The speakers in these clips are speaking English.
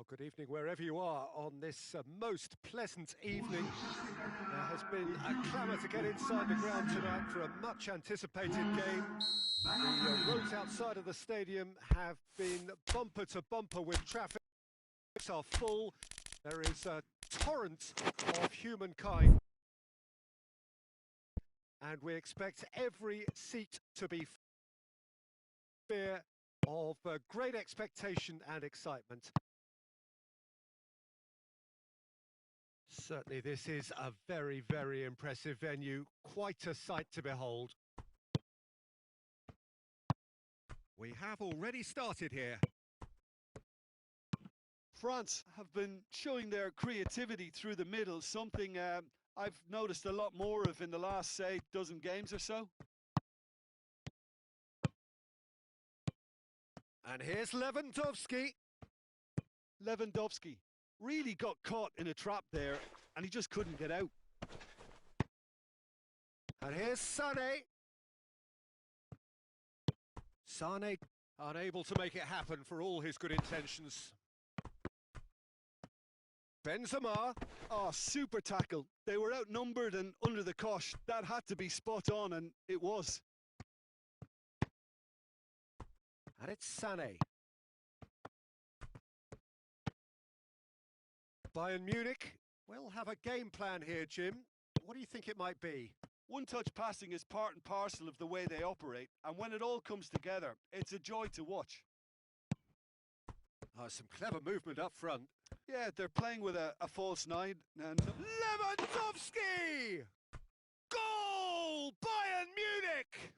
Well, good evening wherever you are on this most pleasant evening. There has been a clamour to get inside the ground tonight for a much anticipated game. The roads outside of the stadium have been bumper to bumper with traffic. Are full. There is a torrent of humankind. And we expect every seat to be full of great expectation and excitement. Certainly this is a very, very impressive venue, quite a sight to behold. We have already started here. France have been showing their creativity through the middle, something I've noticed a lot more of in the last, say, dozen games or so. And here's Lewandowski. Lewandowski really got caught in a trap there, and he just couldn't get out. And here's Sané. Sané unable to make it happen for all his good intentions. Benzema. Oh, super tackle. They were outnumbered and under the cosh. That had to be spot on, and it was. And it's Sané. Bayern Munich will have a game plan here, Jim. What do you think it might be? One-touch passing is part and parcel of the way they operate, and when it all comes together, it's a joy to watch. Oh, some clever movement up front. Yeah, they're playing with a false nine. And Lewandowski! Goal! Bayern Munich!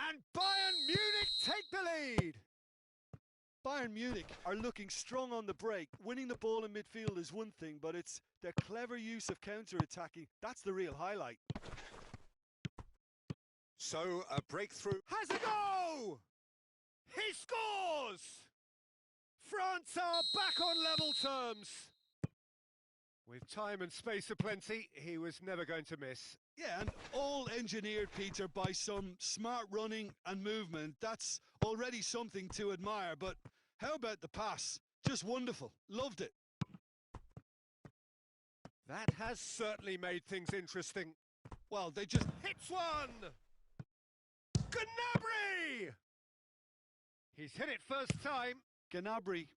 And Bayern Munich take the lead! Bayern Munich are looking strong on the break. Winning the ball in midfield is one thing, but it's their clever use of counter-attacking. That's the real highlight. So, a breakthrough. Has a go! He scores! France are back on level terms. With time and space aplenty, he was never going to miss. Yeah, and all engineered, Peter, by some smart running and movement. That's already something to admire, but how about the pass? Just wonderful. Loved it. That has certainly made things interesting. Well, they just hits one! Gnabry! He's hit it first time. Gnabry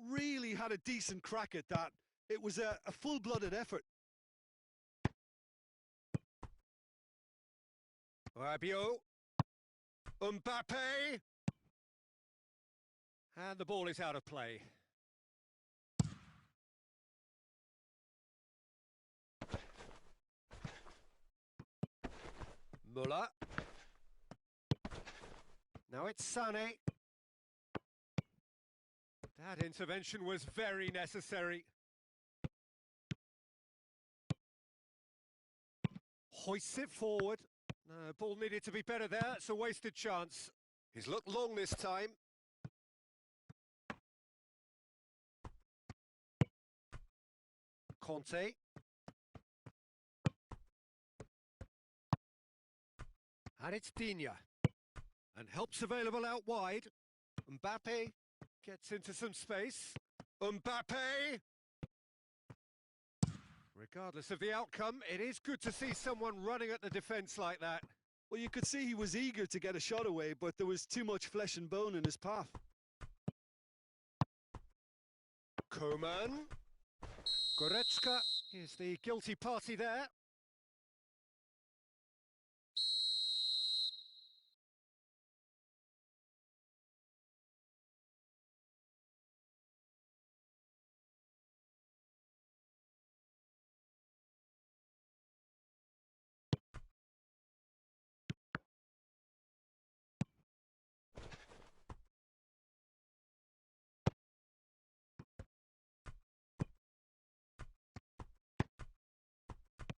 really had a decent crack at that. It was a full-blooded effort. Rabiot. Mbappe. And the ball is out of play. Müller. Now it's Sané. That intervention was very necessary. Hoists it forward. No, ball needed to be better there. It's a wasted chance. He's looked long this time. Conte. And it's Digne. And help's available out wide. Mbappe gets into some space. Mbappe! Regardless of the outcome, it is good to see someone running at the defence like that. Well, you could see he was eager to get a shot away, but there was too much flesh and bone in his path. Coman. Goretzka is the guilty party there.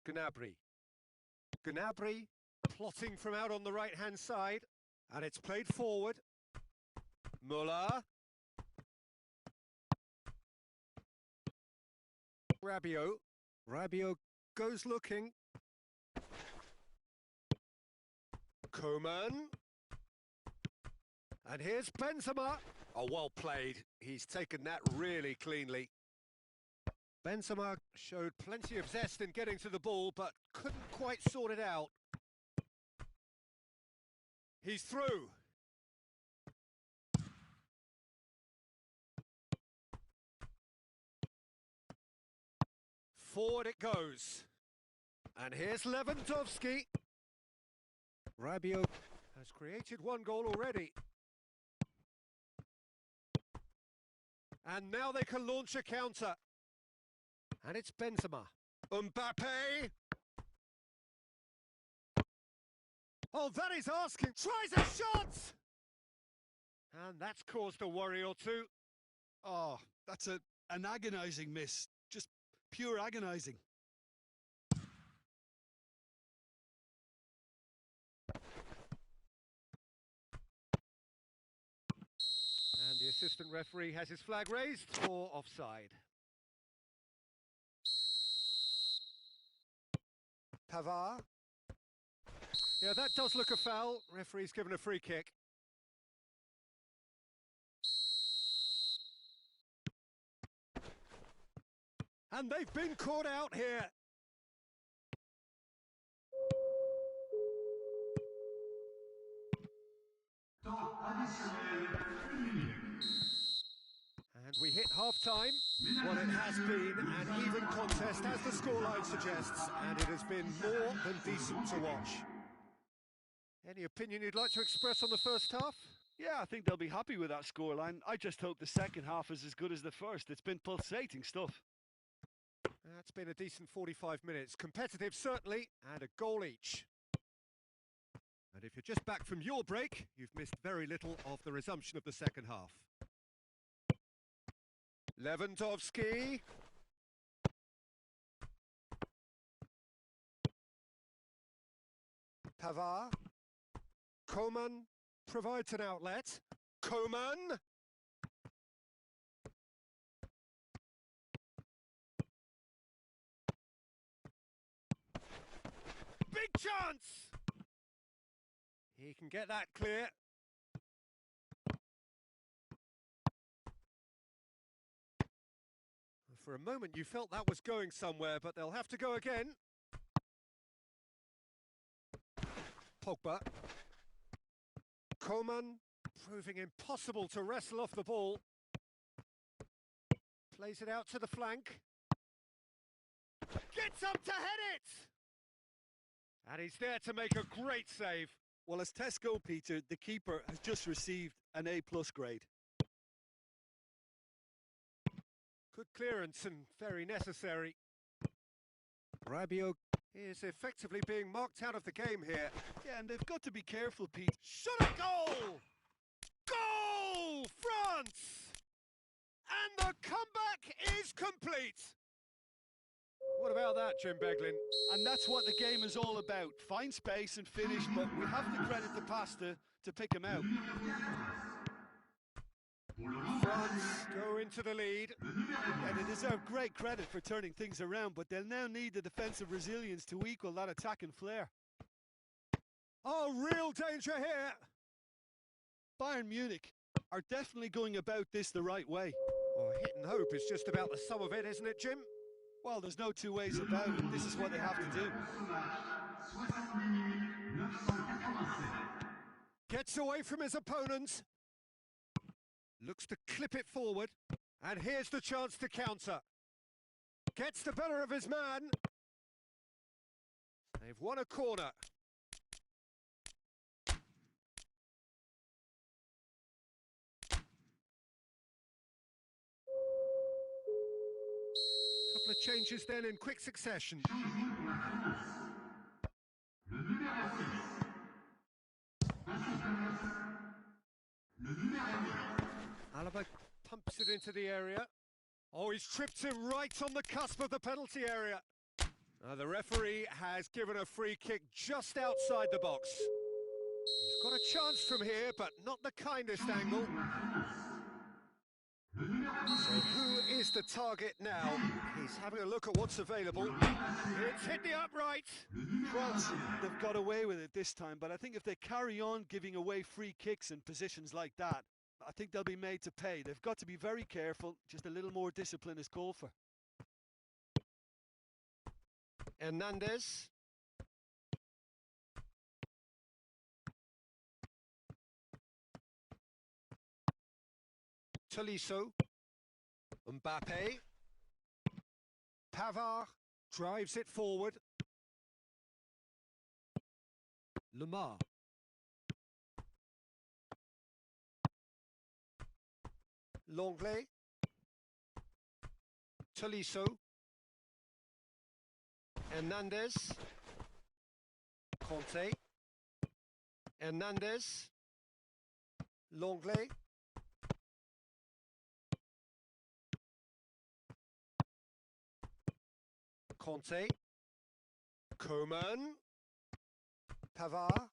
Gnabry. Gnabry plotting from out on the right-hand side, and it's played forward. Müller. Rabiot. Rabiot goes looking. Coman. And here's Benzema. Oh, well played. He's taken that really cleanly. Benzema showed plenty of zest in getting to the ball, but couldn't quite sort it out. He's through. Forward it goes. And here's Lewandowski. Rabiot has created one goal already. And now they can launch a counter. And it's Benzema. Mbappe! Oh, that is asking. Tries a shot! And that's caused a worry or two. Oh, that's an agonising miss. Just pure agonising. And the assistant referee has his flag raised for offside. Pavard. Yeah, that does look a foul. Referee's given a free kick. And they've been caught out here. And we hit half-time. Well, it has been an even contest, as the scoreline suggests, and it has been more than decent to watch. Any opinion you'd like to express on the first half? Yeah, I think they'll be happy with that scoreline. I just hope the second half is as good as the first. It's been pulsating stuff. That's been a decent 45 minutes. Competitive, certainly, and a goal each. And if you're just back from your break, you've missed very little of the resumption of the second half. Lewandowski. Pavard. Coman provides an outlet. Coman. Big chance! He can get that clear. For a moment you felt that was going somewhere, but they'll have to go again. Pogba. Coman proving impossible to wrestle off the ball. Plays it out to the flank. Gets up to head it! And he's there to make a great save. Well, as tests go, Peter, the keeper has just received an A+ grade. Good clearance and very necessary. Rabiot is effectively being marked out of the game here. Yeah, and they've got to be careful, Pete. Shot a goal! Goal! France! And the comeback is complete. What about that, Jim Beglin? And that's what the game is all about. Find space and finish, but we have to credit the Pasta to pick him out. France go into the lead. And they deserve great credit for turning things around, but they'll now need the defensive resilience to equal that attacking flair. Oh, real danger here. Bayern Munich are definitely going about this the right way. Well, hit and hope is just about the sum of it, isn't it, Jim? Well, there's no two ways about it. This is what they have to do. Gets away from his opponents. Looks to clip it forward. And here's the chance to counter. Gets the better of his man. They've won a corner. Couple of changes then in quick succession. Alaba pumps it into the area. Oh, he's tripped him right on the cusp of the penalty area. The referee has given a free kick just outside the box. He's got a chance from here, but not the kindest angle. So who is the target now? He's having a look at what's available. It's hit the upright. France, they've got away with it this time, but I think if they carry on giving away free kicks in positions like that, I think they'll be made to pay. They've got to be very careful. Just a little more discipline is called for. Hernandez. Tolisso. Mbappe. Pavard drives it forward. Lemar. Lenglet. Tolisso. Hernandez. Conte. Hernandez. Lenglet. Conte. Coman. Pavard.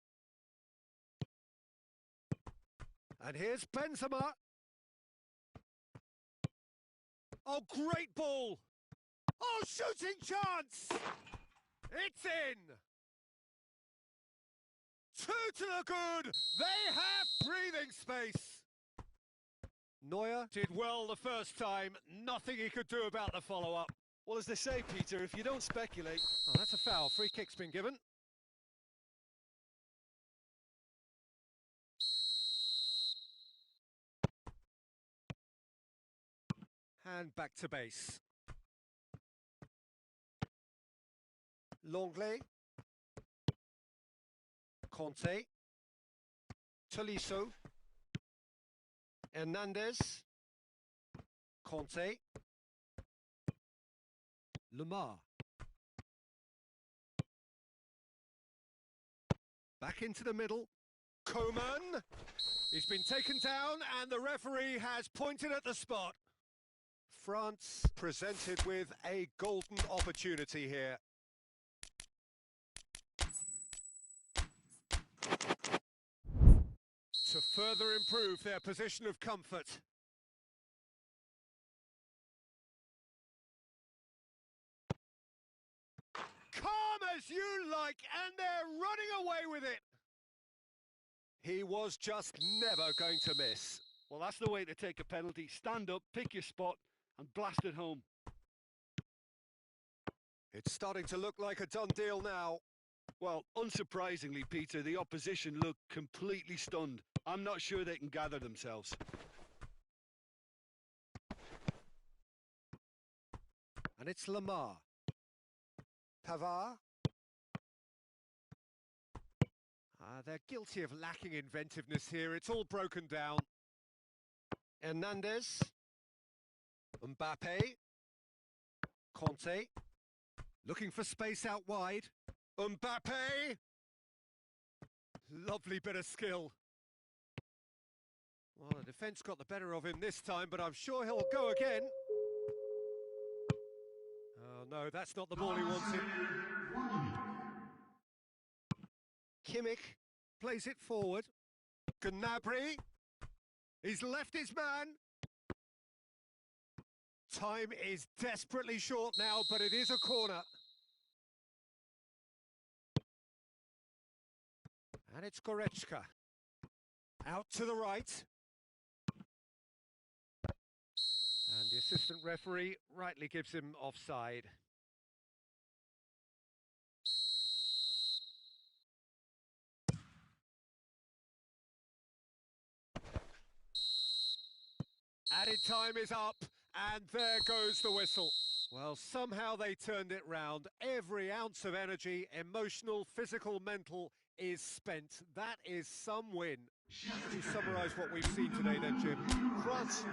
And here's Benzema. Oh, great ball! Oh, shooting chance! It's in! Two to the good! They have breathing space! Neuer did well the first time, nothing he could do about the follow-up. Well, as they say, Peter, if you don't speculate... Oh, that's a foul. Free kick's been given. And back to base. Lenglet. Conte. Tolisso. Hernandez. Conte. Lemar. Back into the middle. Coman. He's been taken down and the referee has pointed at the spot. France presented with a golden opportunity here. To further improve their position of comfort. Calm as you like, and they're running away with it. He was just never going to miss. Well, that's the way to take a penalty. Stand up, pick your spot, and blast it home. It's starting to look like a done deal now. Well, unsurprisingly, Peter, the opposition look completely stunned. I'm not sure they can gather themselves. And it's Lemar. Pavard. They're guilty of lacking inventiveness here. It's all broken down. Hernandez. Mbappe. Conte. Looking for space out wide. Mbappe! Lovely bit of skill. Well, the defence got the better of him this time, but I'm sure he'll go again. Oh no, that's not the ball he wanted. Kimmich plays it forward. Gnabry. He's left his man. Time is desperately short now, but it is a corner. And it's Goretzka. Out to the right. And the assistant referee rightly gives him offside. Added time is up, and there goes the whistle. Well, somehow they turned it round. Every ounce of energy, emotional, physical, mental, is spent. That is some win. How do you summarise what we've seen today then, Jim? France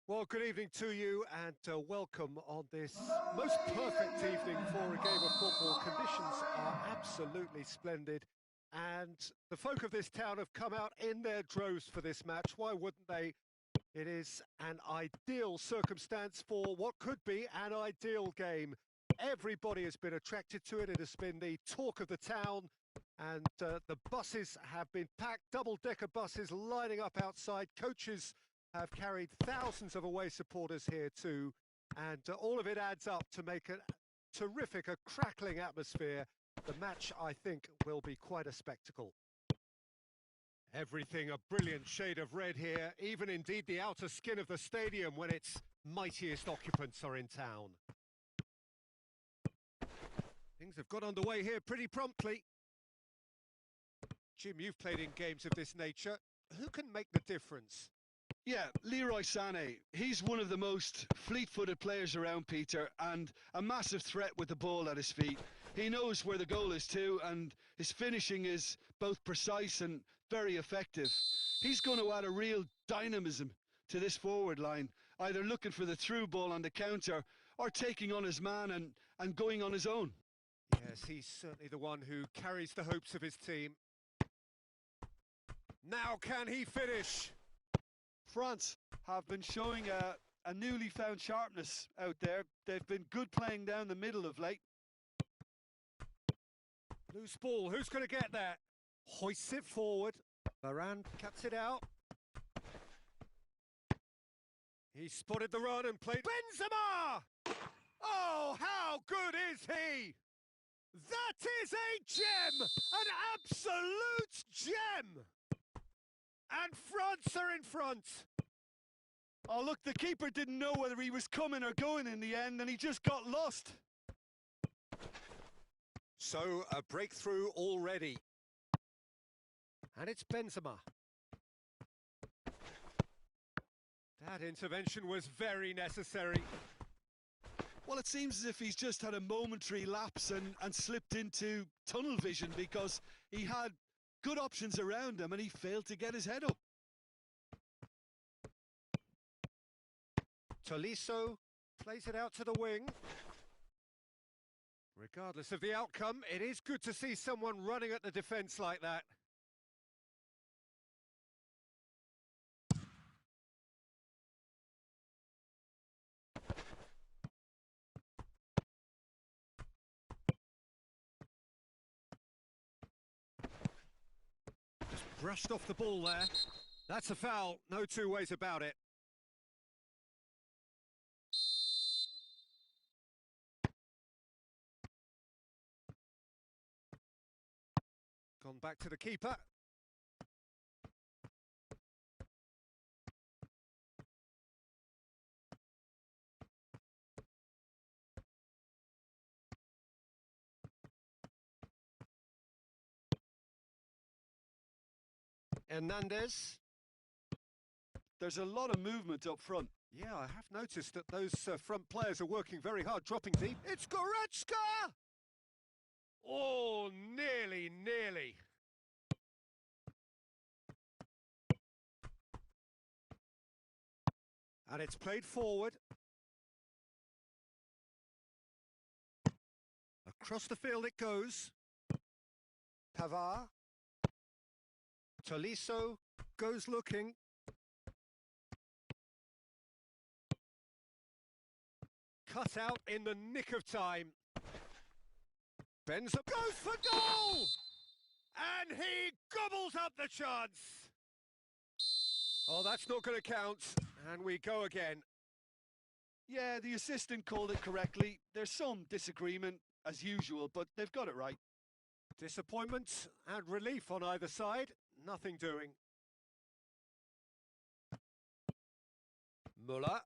Well, good evening to you and welcome on this most perfect evening for a game of football. Conditions are absolutely splendid and the folk of this town have come out in their droves for this match. Why wouldn't they? It is an ideal circumstance for what could be an ideal game. Everybody has been attracted to it. It has been the talk of the town and the buses have been packed, double-decker buses lining up outside. Coaches have carried thousands of away supporters here too, and all of it adds up to make a terrific, a crackling atmosphere. The match, I think, will be quite a spectacle. Everything a brilliant shade of red here, even indeed the outer skin of the stadium when its mightiest occupants are in town. Things have got underway here pretty promptly. Jim, you've played in games of this nature. Who can make the difference? Yeah, Leroy Sané, he's one of the most fleet-footed players around, Peter, and a massive threat with the ball at his feet. He knows where the goal is too, and his finishing is both precise and very effective. He's going to add a real dynamism to this forward line, either looking for the through ball on the counter or taking on his man and going on his own. Yes, he's certainly the one who carries the hopes of his team. Now can he finish? France have been showing a newly found sharpness out there. They've been good playing down the middle of late. Loose ball, who's going to get that? Hoists it forward. Varane cuts it out. He spotted the run and played Benzema! Oh, how good is he? That is a gem! An absolute gem! And France are in front. Oh, look, the keeper didn't know whether he was coming or going in the end, and he just got lost. So, a breakthrough already. And it's Benzema. That intervention was very necessary. Well, it seems as if he's just had a momentary lapse and slipped into tunnel vision because he had good options around him and he failed to get his head up. Tolisso plays it out to the wing. Regardless of the outcome, it is good to see someone running at the defence like that. Just brushed off the ball there. That's a foul, no two ways about it. Gone back to the keeper. Hernandez. There's a lot of movement up front. Yeah, I have noticed that those front players are working very hard, dropping deep. It's Goretzka! Oh, nearly, nearly. And it's played forward. Across the field it goes. Pavard. Tolisso goes looking. Cut out in the nick of time. Benzema goes for goal! And he gobbles up the chance. Oh, that's not going to count. And we go again. Yeah, the assistant called it correctly. There's some disagreement, as usual, but they've got it right. Disappointment and relief on either side. Nothing doing. Muller.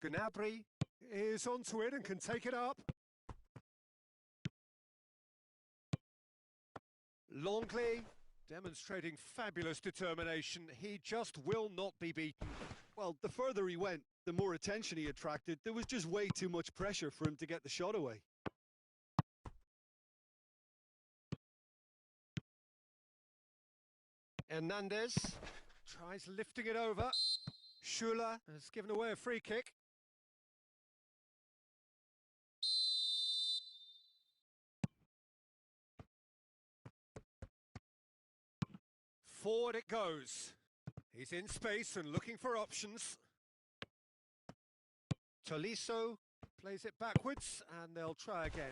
Gnabry is onto it and can take it up. Longley demonstrating fabulous determination. He just will not be beaten. Well, the further he went, the more attention he attracted. There was just way too much pressure for him to get the shot away. Hernandez tries lifting it over. Schuler has given away a free kick. Forward it goes. He's in space and looking for options. Tolisso plays it backwards and they'll try again.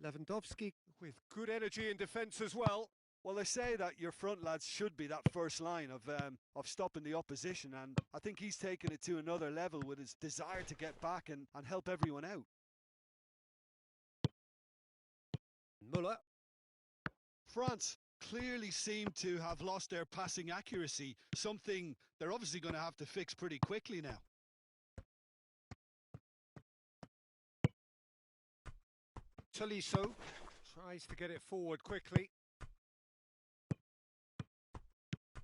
Lewandowski with good energy in defence as well. Well, they say that your front lads should be that first line of stopping the opposition, and I think he's taken it to another level with his desire to get back and help everyone out. Muller. France clearly seem to have lost their passing accuracy, something they're obviously going to have to fix pretty quickly now. Tolisso tries to get it forward quickly.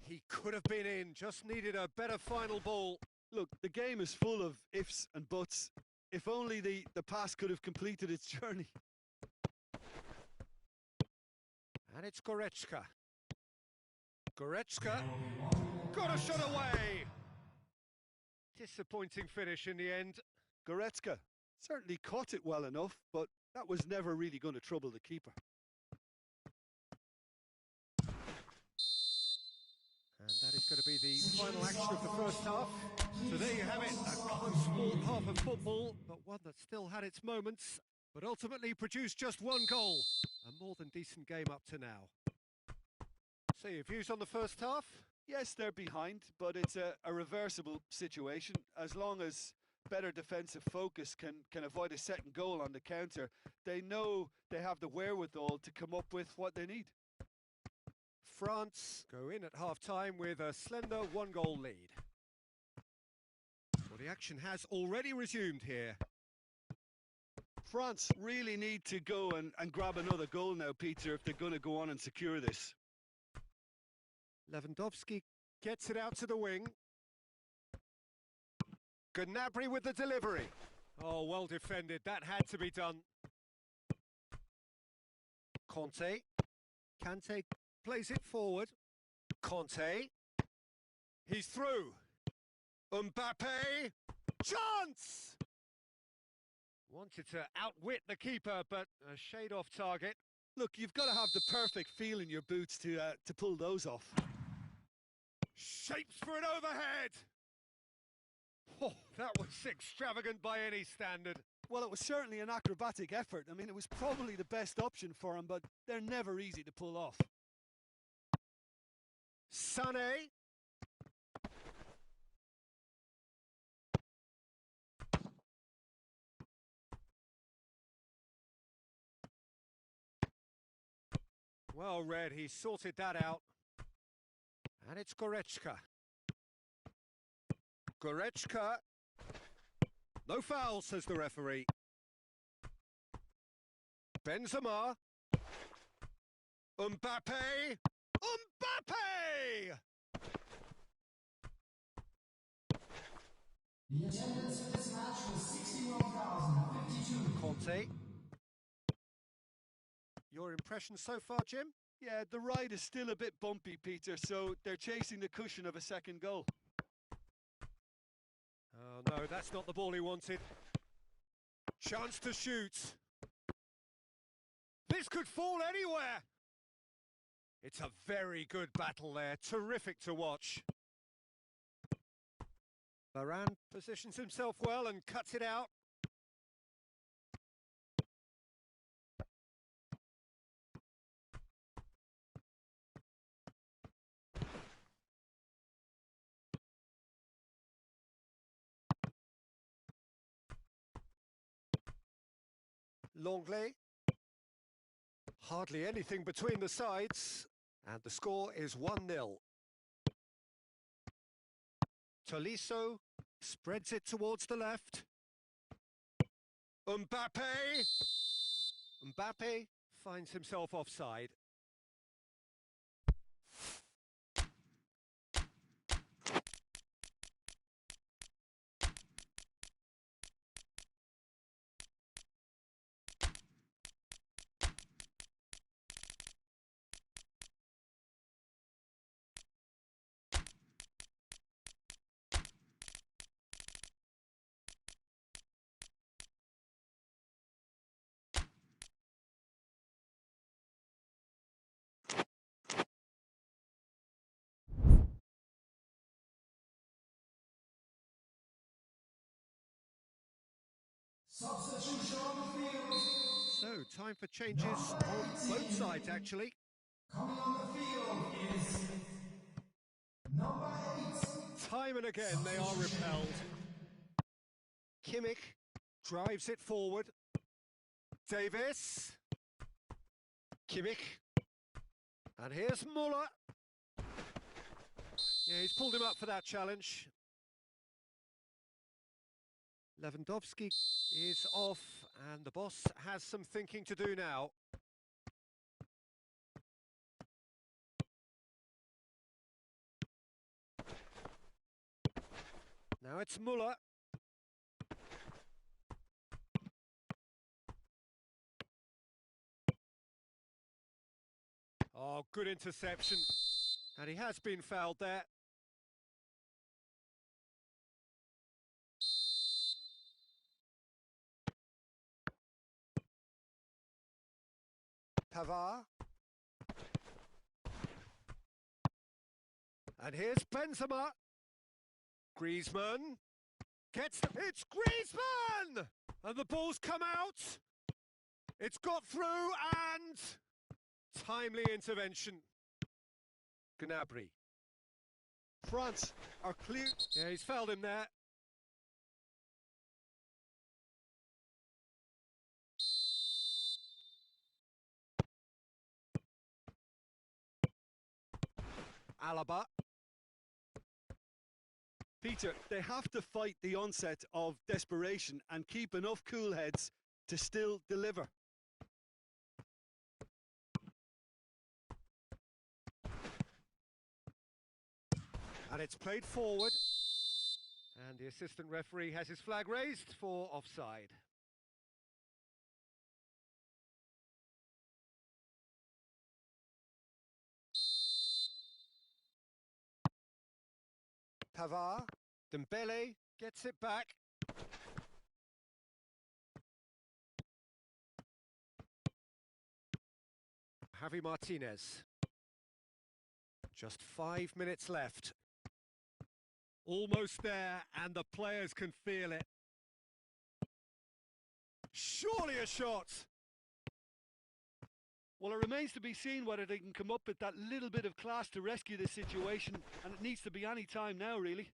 He could have been in, just needed a better final ball. Look, the game is full of ifs and buts. If only the pass could have completed its journey. And it's Goretzka. Goretzka got a shot away. Disappointing finish in the end. Goretzka certainly caught it well enough, but that was never really going to trouble the keeper. And that is going to be the final action of the first half. So there you have it, a close half of football, but one that still had its moments, but ultimately produced just one goal. A more than decent game up to now. So your views on the first half? Yes, they're behind, but it's a reversible situation. As long as better defensive focus can avoid a second goal on the counter, they know they have the wherewithal to come up with what they need. France go in at half-time with a slender one-goal lead. Well, the action has already resumed here. France really need to go and grab another goal now, Peter, if they're going to go on and secure this. Lewandowski gets it out to the wing. Gnabry with the delivery. Oh, well defended. That had to be done. Conte. Kante plays it forward. Conte. He's through. Mbappe. Chance! Wanted to outwit the keeper, but a shade off target. Look, you've got to have the perfect feel in your boots to pull those off. Shapes for an overhead! Oh, that was extravagant by any standard. Well, it was certainly an acrobatic effort. I mean, it was probably the best option for him, but they're never easy to pull off. Sané. Well read, he sorted that out. And it's Goretzka. Goretzka. No foul, says the referee. Benzema. Mbappe. Mbappe! The attendance for this match was 61,052. Conte. Your impression so far, Jim? Yeah, the ride is still a bit bumpy, Peter, so they're chasing the cushion of a second goal. Oh no, that's not the ball he wanted. Chance to shoot. This could fall anywhere. It's a very good battle there, terrific to watch. Varane positions himself well and cuts it out. Longley. Hardly anything between the sides, and the score is 1-0. Tolisso spreads it towards the left. Mbappe! Mbappe finds himself offside. Substitution on the field. So, time for changes on both sides, actually. Coming on the field is number 8. Time and again, they are repelled. Kimmich drives it forward. Davis. Kimmich. And here's Muller. Yeah, he's pulled him up for that challenge. Lewandowski is off, and the boss has some thinking to do now. Now it's Muller. Oh, good interception. And he has been fouled there. Pavard. And here's Benzema. Griezmann gets it's Griezmann! And the ball's come out. It's got through and timely intervention. Gnabry. France are clear. Yeah, he's fouled him there. Alaba. Peter, they have to fight the onset of desperation and keep enough cool heads to still deliver. And it's played forward. And the assistant referee has his flag raised for offside. Pavard. Dembele gets it back. Javi Martinez. Just 5 minutes left. Almost there, and the players can feel it. Surely a shot! Well, it remains to be seen whether they can come up with that little bit of class to rescue this situation, and it needs to be any time now, really.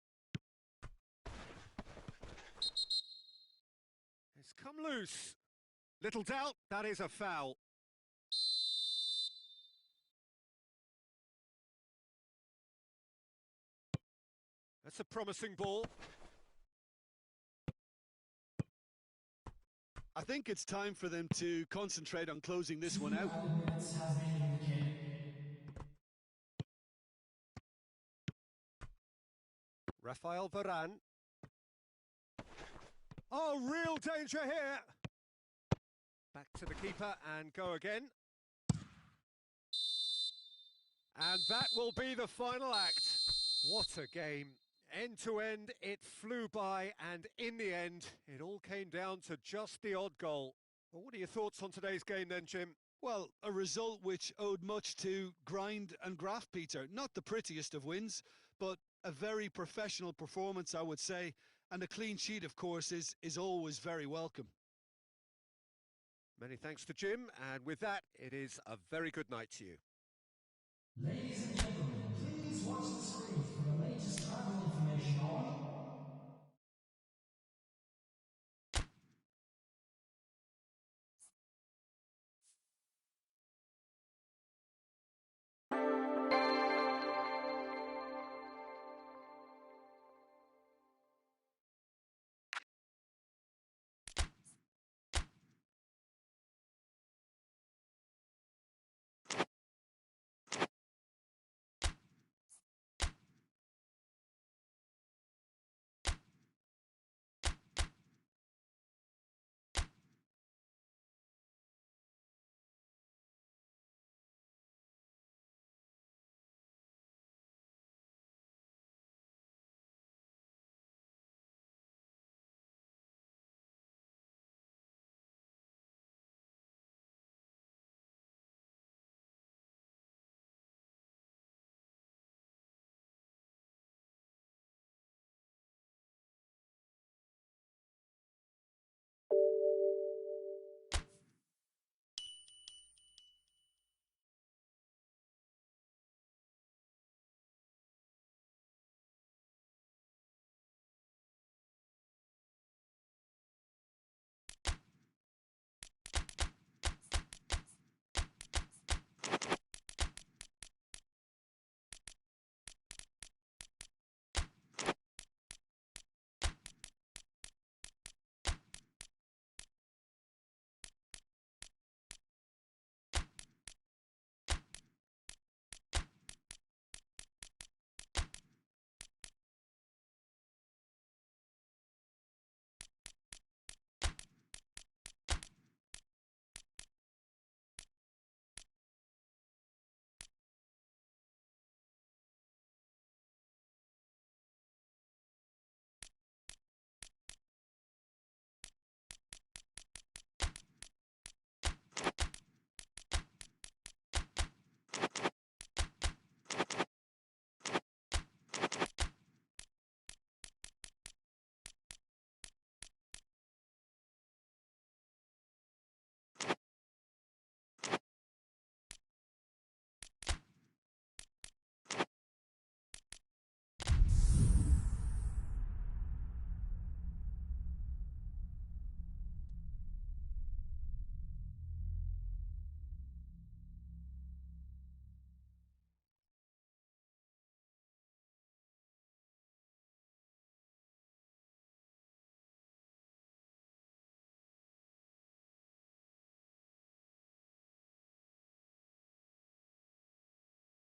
It's come loose. Little doubt, that is a foul. That's a promising ball. I think it's time for them to concentrate on closing this one out. 2 minutes has been indicated. Rafael Varane. Oh, real danger here. Back to the keeper and go again. And that will be the final act. What a game. End to end, it flew by, and in the end, it all came down to just the odd goal. Well, what are your thoughts on today's game then, Jim? Well, a result which owed much to grind and graft, Peter. Not the prettiest of wins, but a very professional performance, I would say. And a clean sheet, of course, is always very welcome. Many thanks to Jim, and with that, it is a very good night to you. Ladies and gentlemen, please watch the screen for the latest travel information on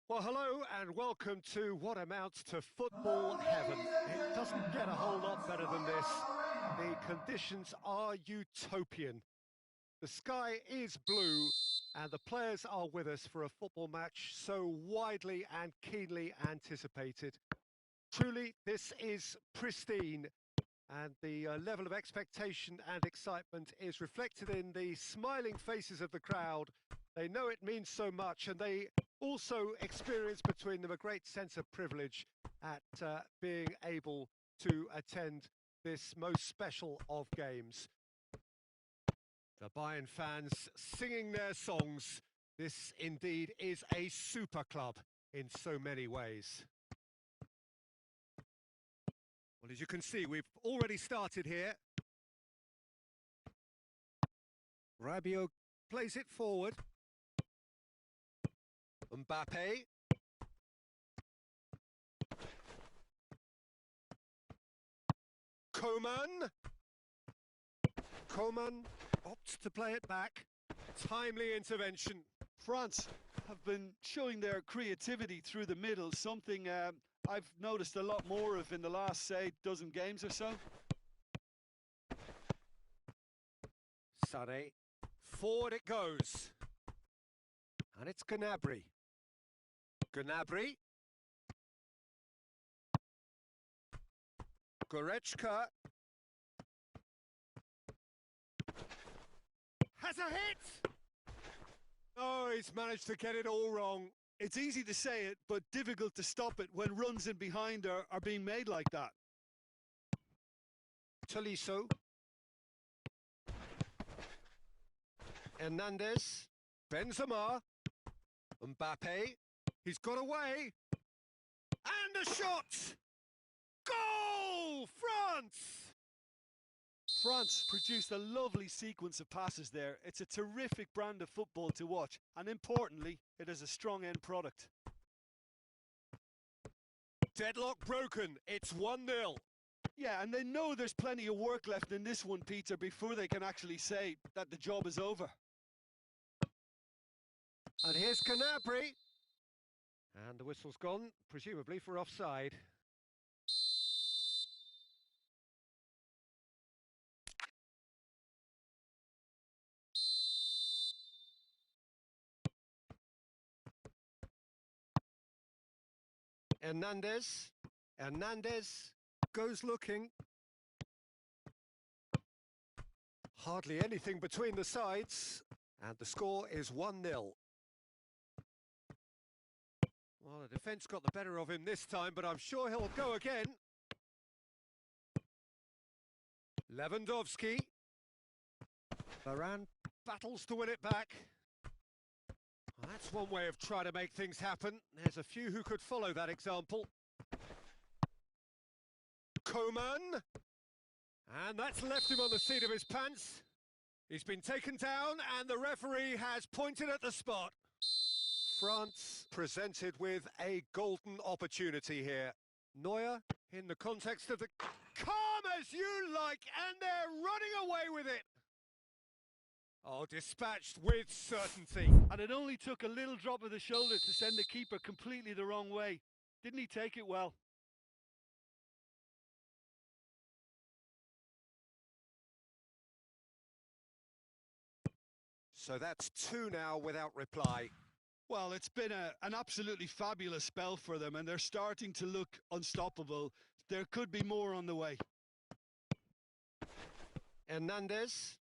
Well, hello and welcome to what amounts to football heaven. It doesn't get a whole lot better than this. The conditions are utopian. The sky is blue and the players are with us for a football match so widely and keenly anticipated. Truly, this is pristine, and the level of expectation and excitement is reflected in the smiling faces of the crowd. They know it means so much, and they also experience between them a great sense of privilege at being able to attend this most special of games. The Bayern fans singing their songs. This indeed is a super club in so many ways. Well, as you can see, we've already started here. Rabiot plays it forward. Mbappe. Coman opts to play it back. Timely intervention. France have been showing their creativity through the middle, something I've noticed a lot more of in the last, say, dozen games or so. Sané. Forward it goes. And it's Gnabry. Gnabry. Goretzka. Has a hit! Oh, he's managed to get it all wrong. It's easy to say it, but difficult to stop it when runs in behind are being made like that. Tolisso. Hernandez. Benzema. Mbappe. He's got away. And a shot! Goal! France! France produced a lovely sequence of passes there. It's a terrific brand of football to watch, and importantly, it is a strong end product. Deadlock broken. It's 1-0. Yeah, and they know there's plenty of work left in this one, Peter, before they can actually say that the job is over. And here's Gnabry. And the whistle's gone, presumably for offside. Hernandez goes looking. Hardly anything between the sides, and the score is 1-0. Well, the defence got the better of him this time, but I'm sure he'll go again. Lewandowski. Varane battles to win it back. Well, that's one way of trying to make things happen. There's a few who could follow that example. Coman. And that's left him on the seat of his pants. He's been taken down and the referee has pointed at the spot. France presented with a golden opportunity here. Neuer, in the context of the... Calm as you like, and they're running away with it. Oh, dispatched with certainty. And it only took a little drop of the shoulder to send the keeper completely the wrong way. Didn't he take it well? So that's 2 now without reply. Well, it's been an absolutely fabulous spell for them, and they're starting to look unstoppable. There could be more on the way. Hernandez.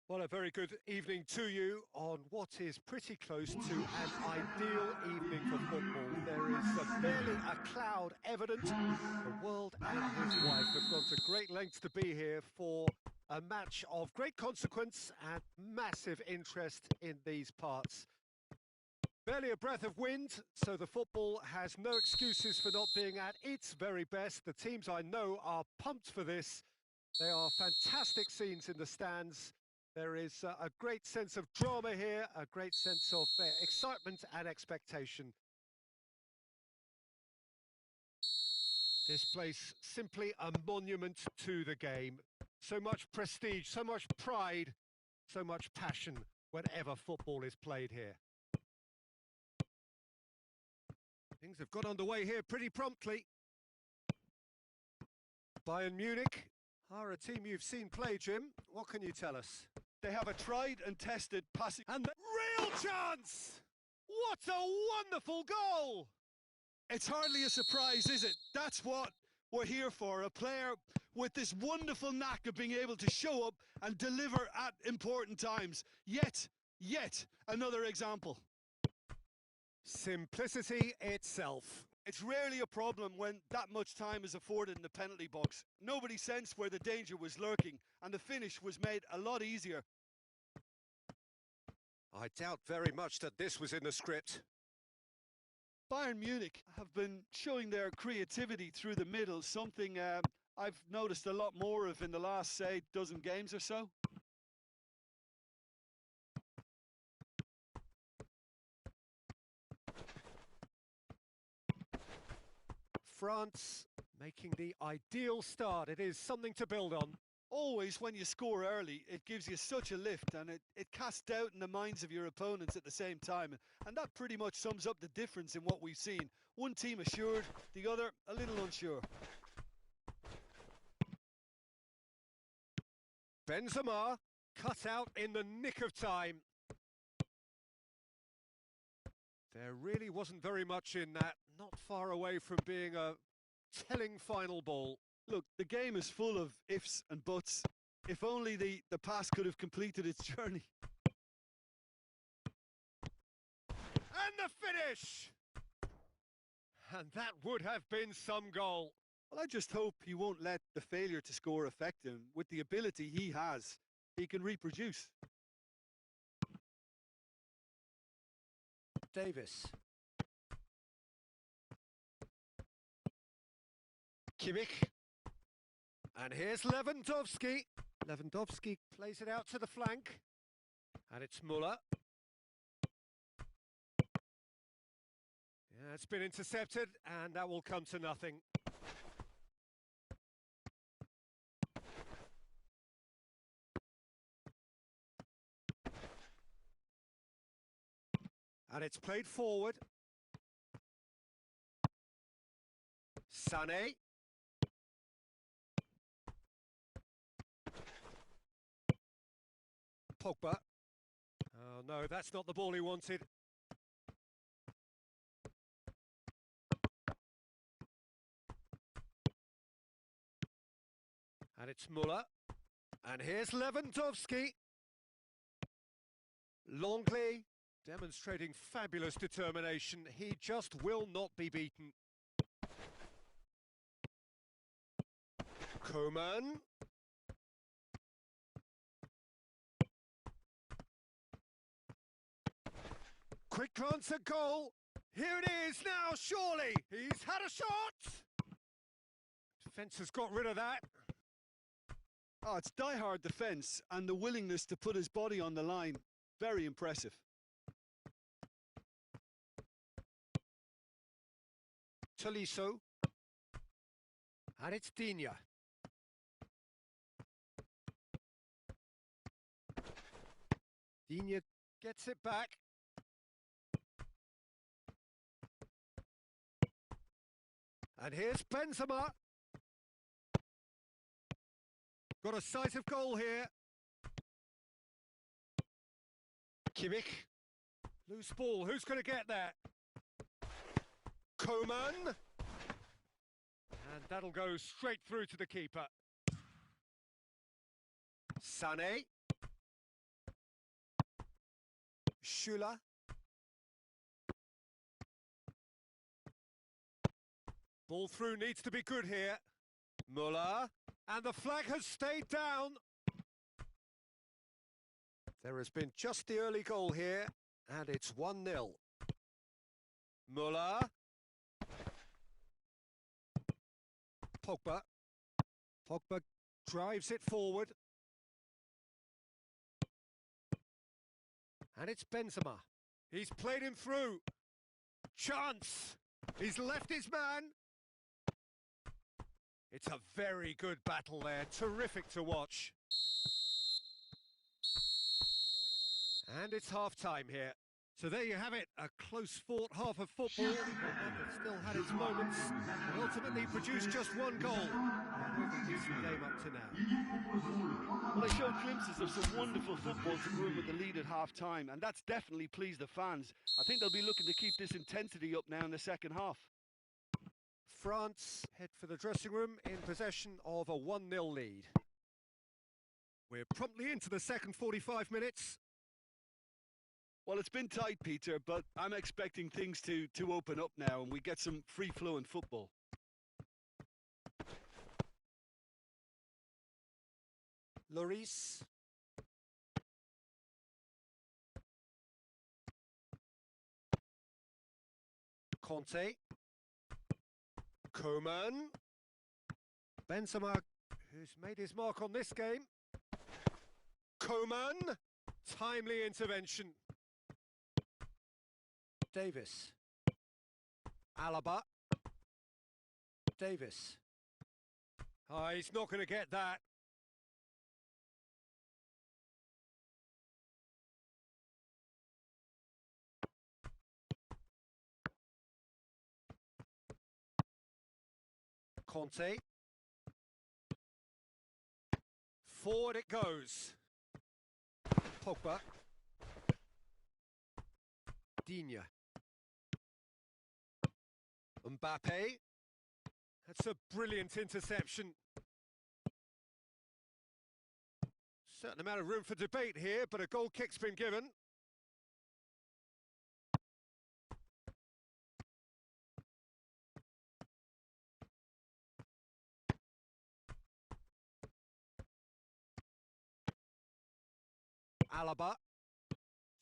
Well, a very good evening to you on what is pretty close to an ideal evening for football. There is barely a cloud evident. The world and his wife have gone to great lengths to be here for a match of great consequence and massive interest in these parts. Barely a breath of wind, so the football has no excuses for not being at its very best. The teams I know are pumped for this. They are fantastic scenes in the stands. There is a great sense of drama here, a great sense of excitement and expectation. This place simply a monument to the game. So much prestige, so much pride, so much passion whenever football is played here. Things have got underway here pretty promptly. Bayern Munich are a team you've seen play, Jim. What can you tell us? They have a tried and tested passing... And the real chance! What a wonderful goal! It's hardly a surprise, is it? That's what we're here for, a player with this wonderful knack of being able to show up and deliver at important times. Yet another example. Simplicity itself. It's rarely a problem when that much time is afforded in the penalty box. Nobody sensed where the danger was lurking, and the finish was made a lot easier. I doubt very much that this was in the script. Bayern Munich have been showing their creativity through the middle, something I've noticed a lot more of in the last, say, dozen games or so. France making the ideal start. It is something to build on. Always, when you score early, it gives you such a lift, and it casts doubt in the minds of your opponents at the same time. And that pretty much sums up the difference in what we've seen. One team assured, the other a little unsure. Benzema cut out in the nick of time. There really wasn't very much in that, not far away from being a telling final ball. Look, the game is full of ifs and buts. If only the pass could have completed its journey. And the finish! And that would have been some goal. Well, I just hope he won't let the failure to score affect him. With the ability he has, he can reproduce. Davis. Kimmich. And here's Lewandowski. Lewandowski plays it out to the flank. And it's Müller. Yeah, it's been intercepted, and that will come to nothing. And it's played forward. Sané. Pogba. Oh no, that's not the ball he wanted. And it's Müller. And here's Lewandowski. Longley demonstrating fabulous determination. He just will not be beaten. Coman. Quick glance at goal. Here it is now, surely. He's had a shot. Defence has got rid of that. Oh, it's die-hard defence and the willingness to put his body on the line. Very impressive. Tolisso. And it's Digne. Digne gets it back. And here's Benzema. Got a sight of goal here. Kimmich. Loose ball. Who's going to get that? Coman. And that'll go straight through to the keeper. Sané. Schüller. Ball through needs to be good here. Müller. And the flag has stayed down. There has been just the early goal here, and it's 1-0. Müller. Pogba. Pogba drives it forward. And it's Benzema. He's played him through. Chance. He's left his man. It's a very good battle there. Terrific to watch. And it's half-time here. So there you have it, a close-fought half of football, one that still had its moments, and ultimately produced just one goal. A decent game up to now. Well, they showed glimpses of some wonderful football to go in with the lead at half-time, and that's definitely pleased the fans. I think they'll be looking to keep this intensity up now in the second half. France head for the dressing room in possession of a 1-0 lead. We're promptly into the second 45 minutes. Well, it's been tight, Peter, but I'm expecting things to open up now and we get some free-flowing football. Lloris. Conte. Coman. Benzema, who's made his mark on this game. Coman. Timely intervention. Davis. Alaba. Davis. Oh, he's not going to get that. Conte. Forward it goes. Pogba. Digne. Mbappe. That's a brilliant interception. Certain amount of room for debate here, but a goal kick's been given. Alaba.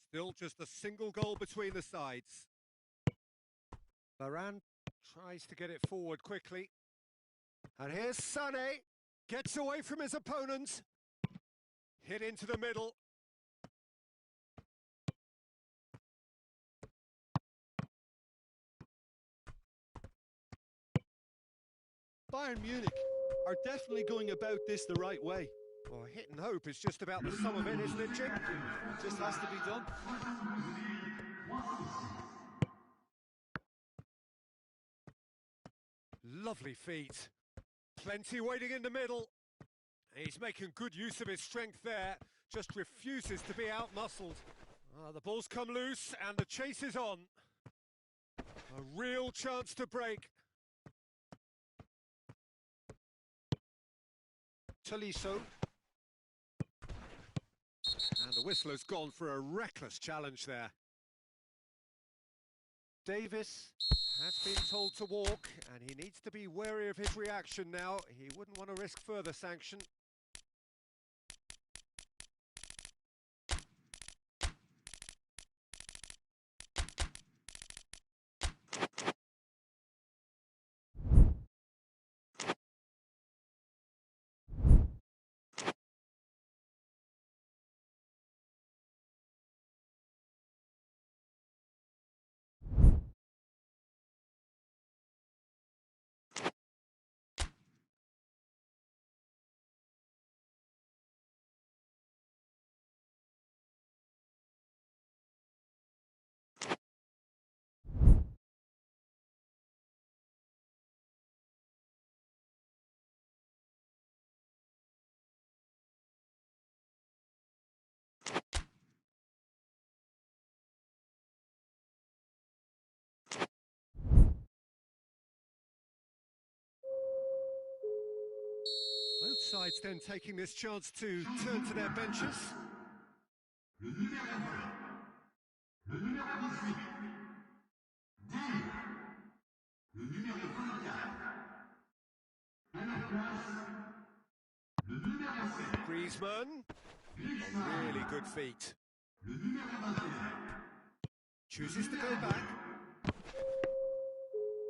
Still just a single goal between the sides. Varane tries to get it forward quickly. And here's Sané. Gets away from his opponent. Hit into the middle. Bayern Munich are definitely going about this the right way. Well, hit and hope is just about the sum of it, isn't it, Jim? Just has to be done. Lovely feet. Plenty waiting in the middle. He's making good use of his strength there. Just refuses to be out-muscled. The ball's come loose and the chase is on. A real chance to break. Tolisso. And the whistler's gone for a reckless challenge there. Davis has been told to walk, and he needs to be wary of his reaction now. He wouldn't want to risk further sanction. Both sides then taking this chance to turn to their benches. Le numéro 18, Dean. Le numéro 24, à la place, le numéro 7, Griezmann, Griezmann. really good feet. Le numéro 21, Chooses to go back.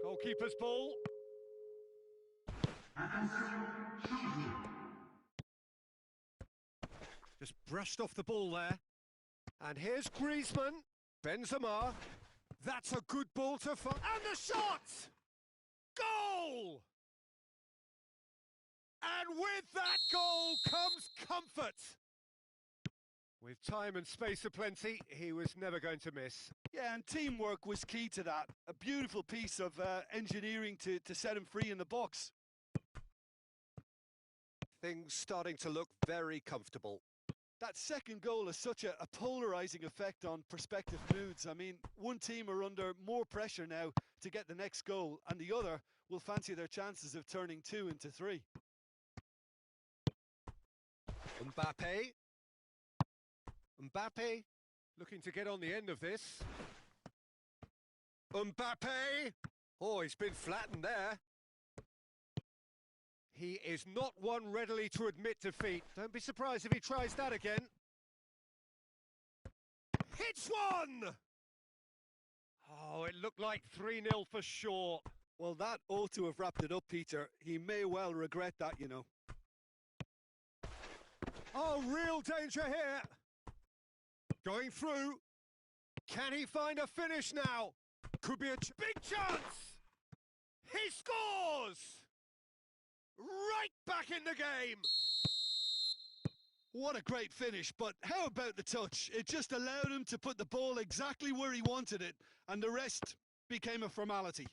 Goalkeeper's ball. attention, changement. Just brushed off the ball there. And here's Griezmann. Benzema. That's a good ball to find. And the shot! Goal! And with that goal comes comfort. With time and space aplenty, he was never going to miss. Yeah, and teamwork was key to that. A beautiful piece of engineering to set him free in the box. Things starting to look very comfortable. That second goal has such a polarising effect on prospective moods. I mean, one team are under more pressure now to get the next goal, and the other will fancy their chances of turning 2 into 3. Mbappe. Mbappe looking to get on the end of this. Mbappe! Oh, he's been flattened there. He is not one readily to admit defeat. Don't be surprised if he tries that again. Hits one! Oh, it looked like 3-0 for sure. Well, that ought to have wrapped it up, Peter. He may well regret that, you know. Oh, real danger here. Going through. Can he find a finish now? Could be a big chance. He scores! Right back in the game. What a great finish, but how about the touch? It just allowed him to put the ball exactly where he wanted it, and the rest became a formality.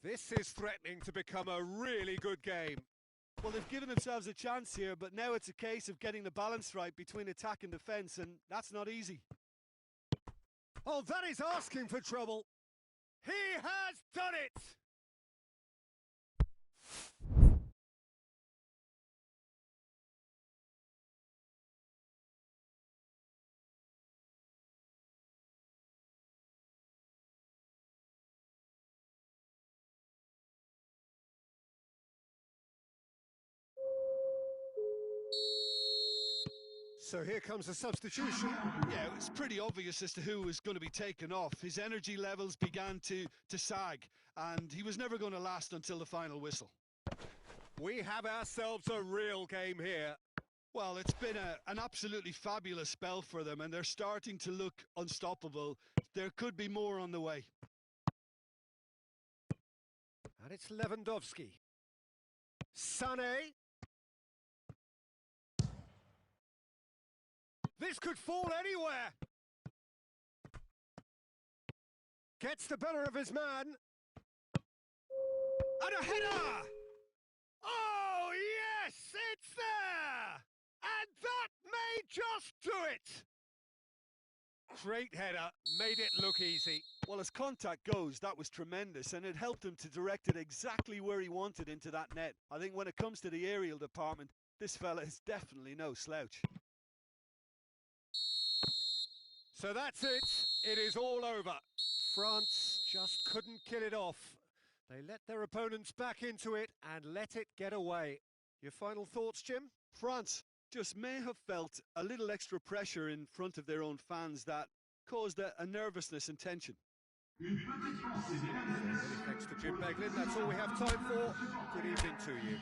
This is threatening to become a really good game. Well, they've given themselves a chance here, but now it's a case of getting the balance right between attack and defence, and that's not easy. Oh, that is asking for trouble. He has done it! So here comes a substitution. Yeah, it was pretty obvious as to who was going to be taken off. His energy levels began to sag, and he was never going to last until the final whistle. We have ourselves a real game here. Well, it's been an absolutely fabulous spell for them, and they're starting to look unstoppable. There could be more on the way. And it's Lewandowski. Sané. This could fall anywhere. Gets the better of his man. And a header! Oh, yes, it's there! And that may just do it! Great header, made it look easy. Well, as contact goes, that was tremendous, and it helped him to direct it exactly where he wanted into that net. I think when it comes to the aerial department, this fella is definitely no slouch. So that's it. It is all over. France just couldn't kill it off. They let their opponents back into it and let it get away. Your final thoughts, Jim? France just may have felt a little extra pressure in front of their own fans that caused a nervousness and tension. Une petite pensée, mesdames et messieurs. Thanks to Jim Beglin. That's all we have time for. Good evening to you.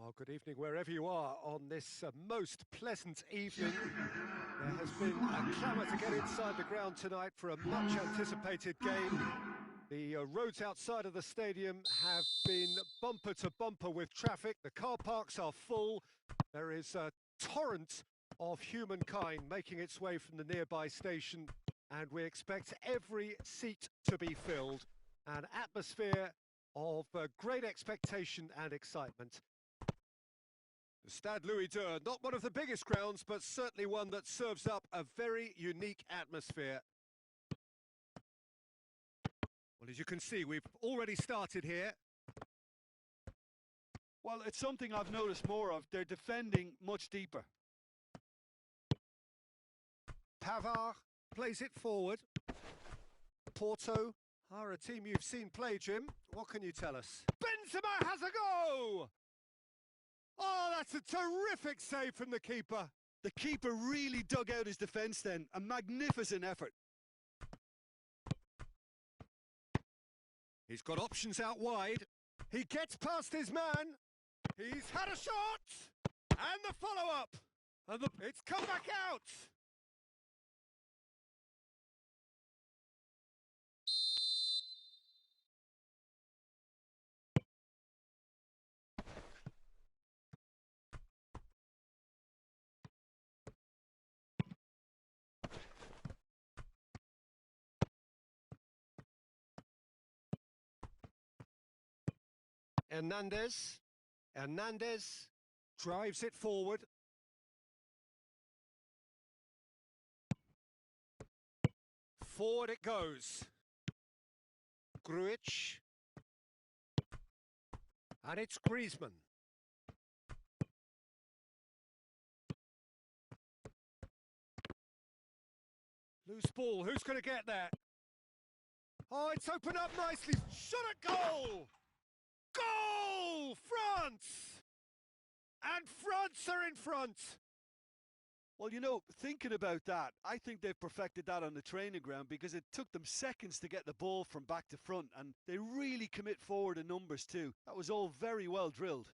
Well, good evening wherever you are on this most pleasant evening. There has been a clamour to get inside the ground tonight for a much anticipated game. The roads outside of the stadium have been bumper to bumper with traffic. The car parks are full. There is a torrent of humankind making its way from the nearby station, and we expect every seat to be filled. An atmosphere of great expectation and excitement. The Stade Louis II, not one of the biggest grounds, but certainly one that serves up a very unique atmosphere. Well, as you can see, we've already started here. Well, it's something I've noticed more of. They're defending much deeper. Pavard plays it forward. Porto are a team you've seen play, Jim. What can you tell us? Benzema has a go! Oh, that's a terrific save from the keeper. The keeper really dug out his defence then. A magnificent effort. He's got options out wide. He gets past his man. He's had a shot! And the follow-up! And it's come back out! Hernandez drives it forward. Forward it goes. Grujic. And it's Griezmann. Loose ball, who's going to get that? Oh, it's opened up nicely. Shot at goal! Goal! France! And France are in front. Well, you know, thinking about that, I think they've perfected that on the training ground because it took them seconds to get the ball from back to front, and they really commit forward in numbers too. That was all very well drilled.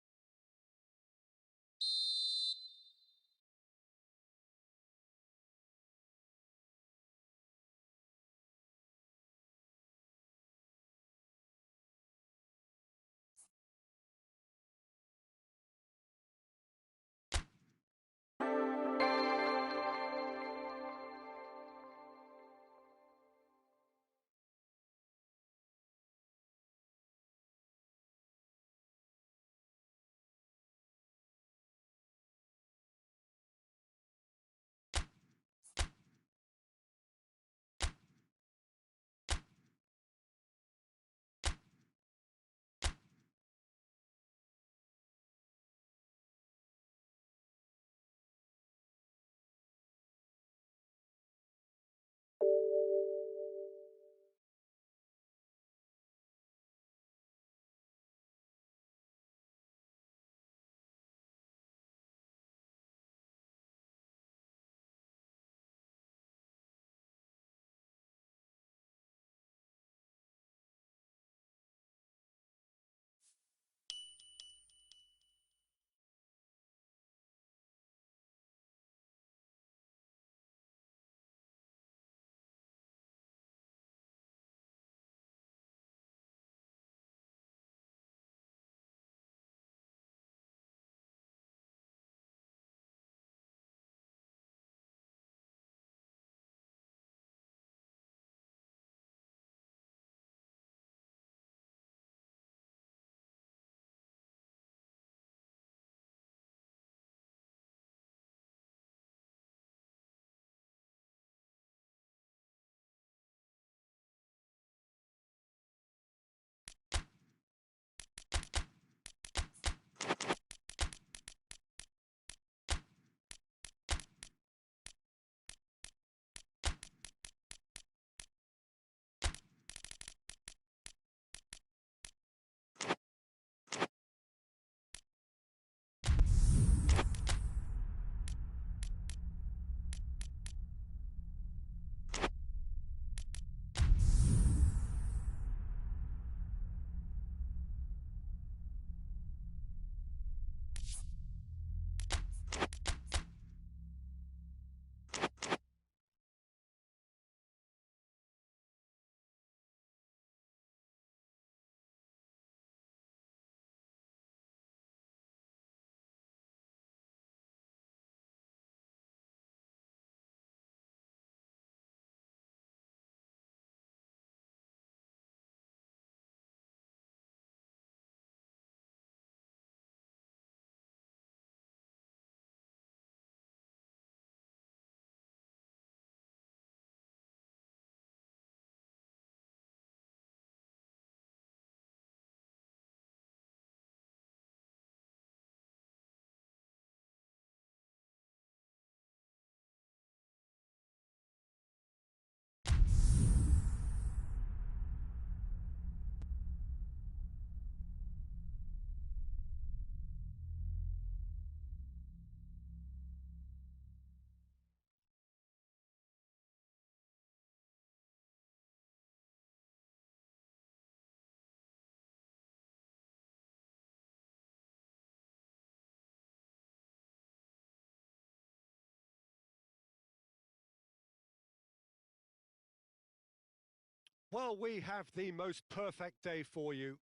Well, we have the most perfect day for you.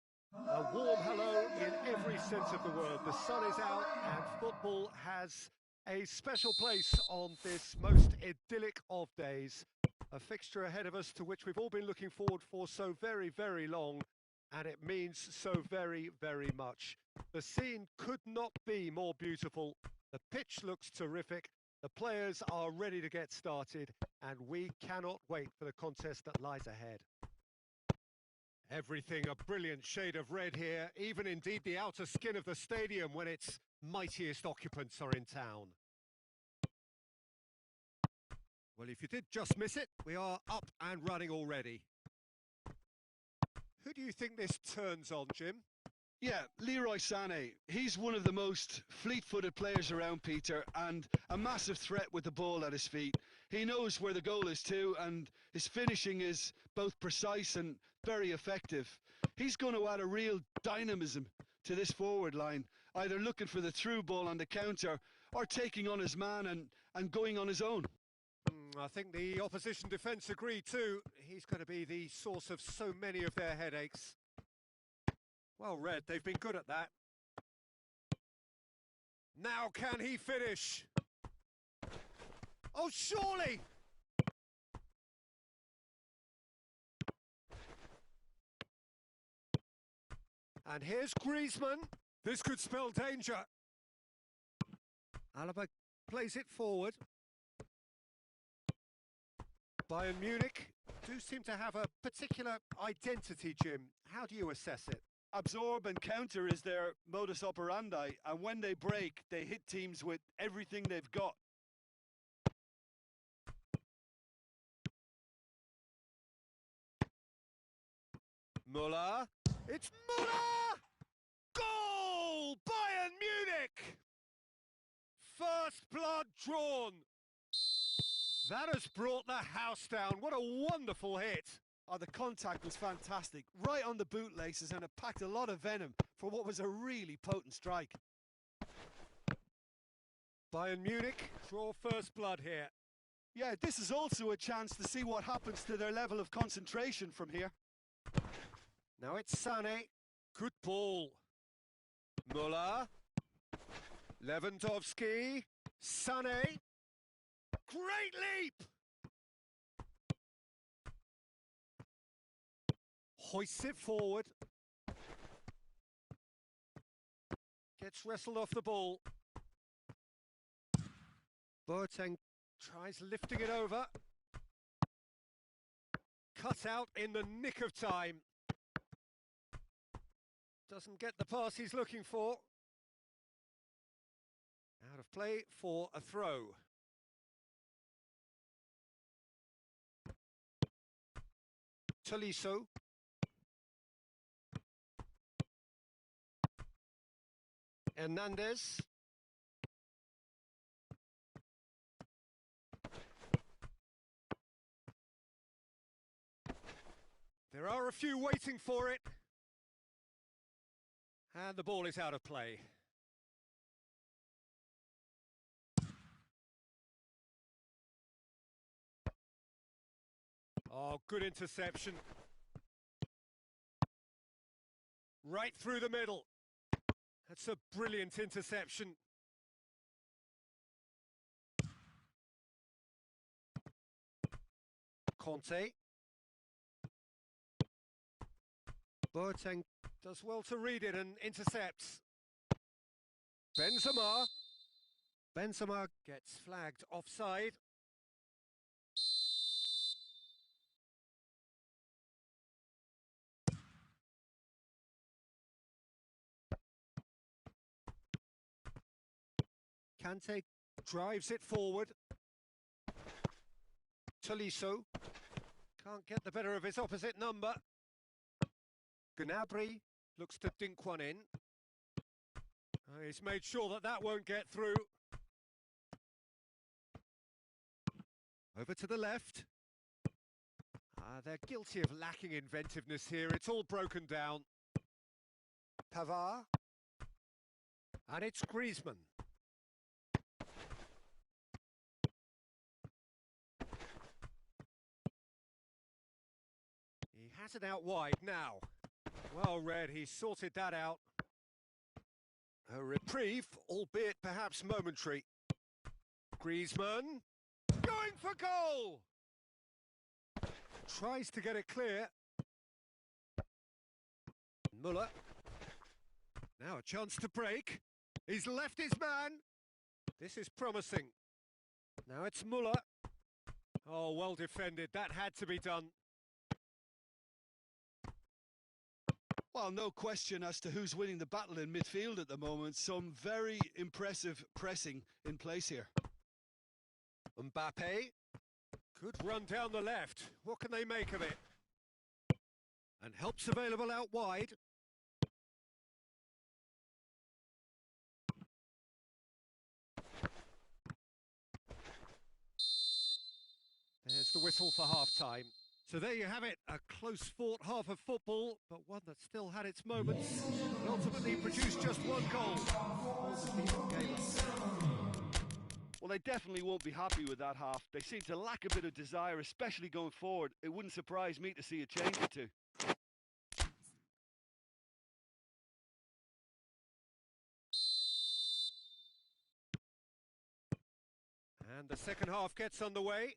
A warm hello in every sense of the word. The sun is out and football has a special place on this most idyllic of days. A fixture ahead of us to which we've all been looking forward for so very, very long, and it means so very, very much. The scene could not be more beautiful. The pitch looks terrific. The players are ready to get started, and we cannot wait for the contest that lies ahead. Everything a brilliant shade of red here, even indeed the outer skin of the stadium when its mightiest occupants are in town. Well, if you did just miss it, we are up and running already. Who do you think this turns on, Jim? Yeah, Leroy Sané. He's one of the most fleet-footed players around, Peter, and a massive threat with the ball at his feet. He knows where the goal is too, and his finishing is both precise and very effective. He's going to add a real dynamism to this forward line, either looking for the through ball on the counter or taking on his man and going on his own. I think the opposition defence agree too. He's going to be the source of so many of their headaches. Well read, they've been good at that. Now can he finish? Oh, surely! And here's Griezmann. This could spell danger. Alaba plays it forward. Bayern Munich do seem to have a particular identity, Jim. How do you assess it? Absorb and counter is their modus operandi, and when they break, they hit teams with everything they've got. Müller. It's Müller! Goal! Bayern Munich! First blood drawn. That has brought the house down. What a wonderful hit. Oh, the contact was fantastic, right on the bootlaces, and it packed a lot of venom for what was a really potent strike. Bayern Munich draw first blood here. Yeah, this is also a chance to see what happens to their level of concentration from here. Now it's Sané. Good ball. Müller. Lewandowski. Sané. Great leap! Hoists it forward. Gets wrestled off the ball. Boateng tries lifting it over. Cut out in the nick of time. Doesn't get the pass he's looking for. Out of play for a throw. Tolisso. Hernandez. There are a few waiting for it. And the ball is out of play. Oh, good interception. Right through the middle. That's a brilliant interception. Conte. Boateng does well to read it and intercepts. Benzema. Benzema gets flagged offside. Kante drives it forward. Tolisso can't get the better of his opposite number. Gnabry looks to dink one in. He's made sure that that won't get through. Over to the left. They're guilty of lacking inventiveness here. It's all broken down. Pavard. And it's Griezmann. Has it out wide now. Well read, he sorted that out. A reprieve, albeit perhaps momentary. Griezmann, going for goal! Tries to get it clear. Muller. Now a chance to break. He's left his man. This is promising. Now it's Muller. Oh, well defended. That had to be done. Well, no question as to who's winning the battle in midfield at the moment. Some very impressive pressing in place here. Mbappe. Good run down the left. What can they make of it? And help's available out wide. There's the whistle for half-time. So there you have it, a close-fought half of football, but one that still had its moments, and ultimately produced just one goal. Well, they definitely won't be happy with that half. They seem to lack a bit of desire, especially going forward. It wouldn't surprise me to see a change or two. And the second half gets underway.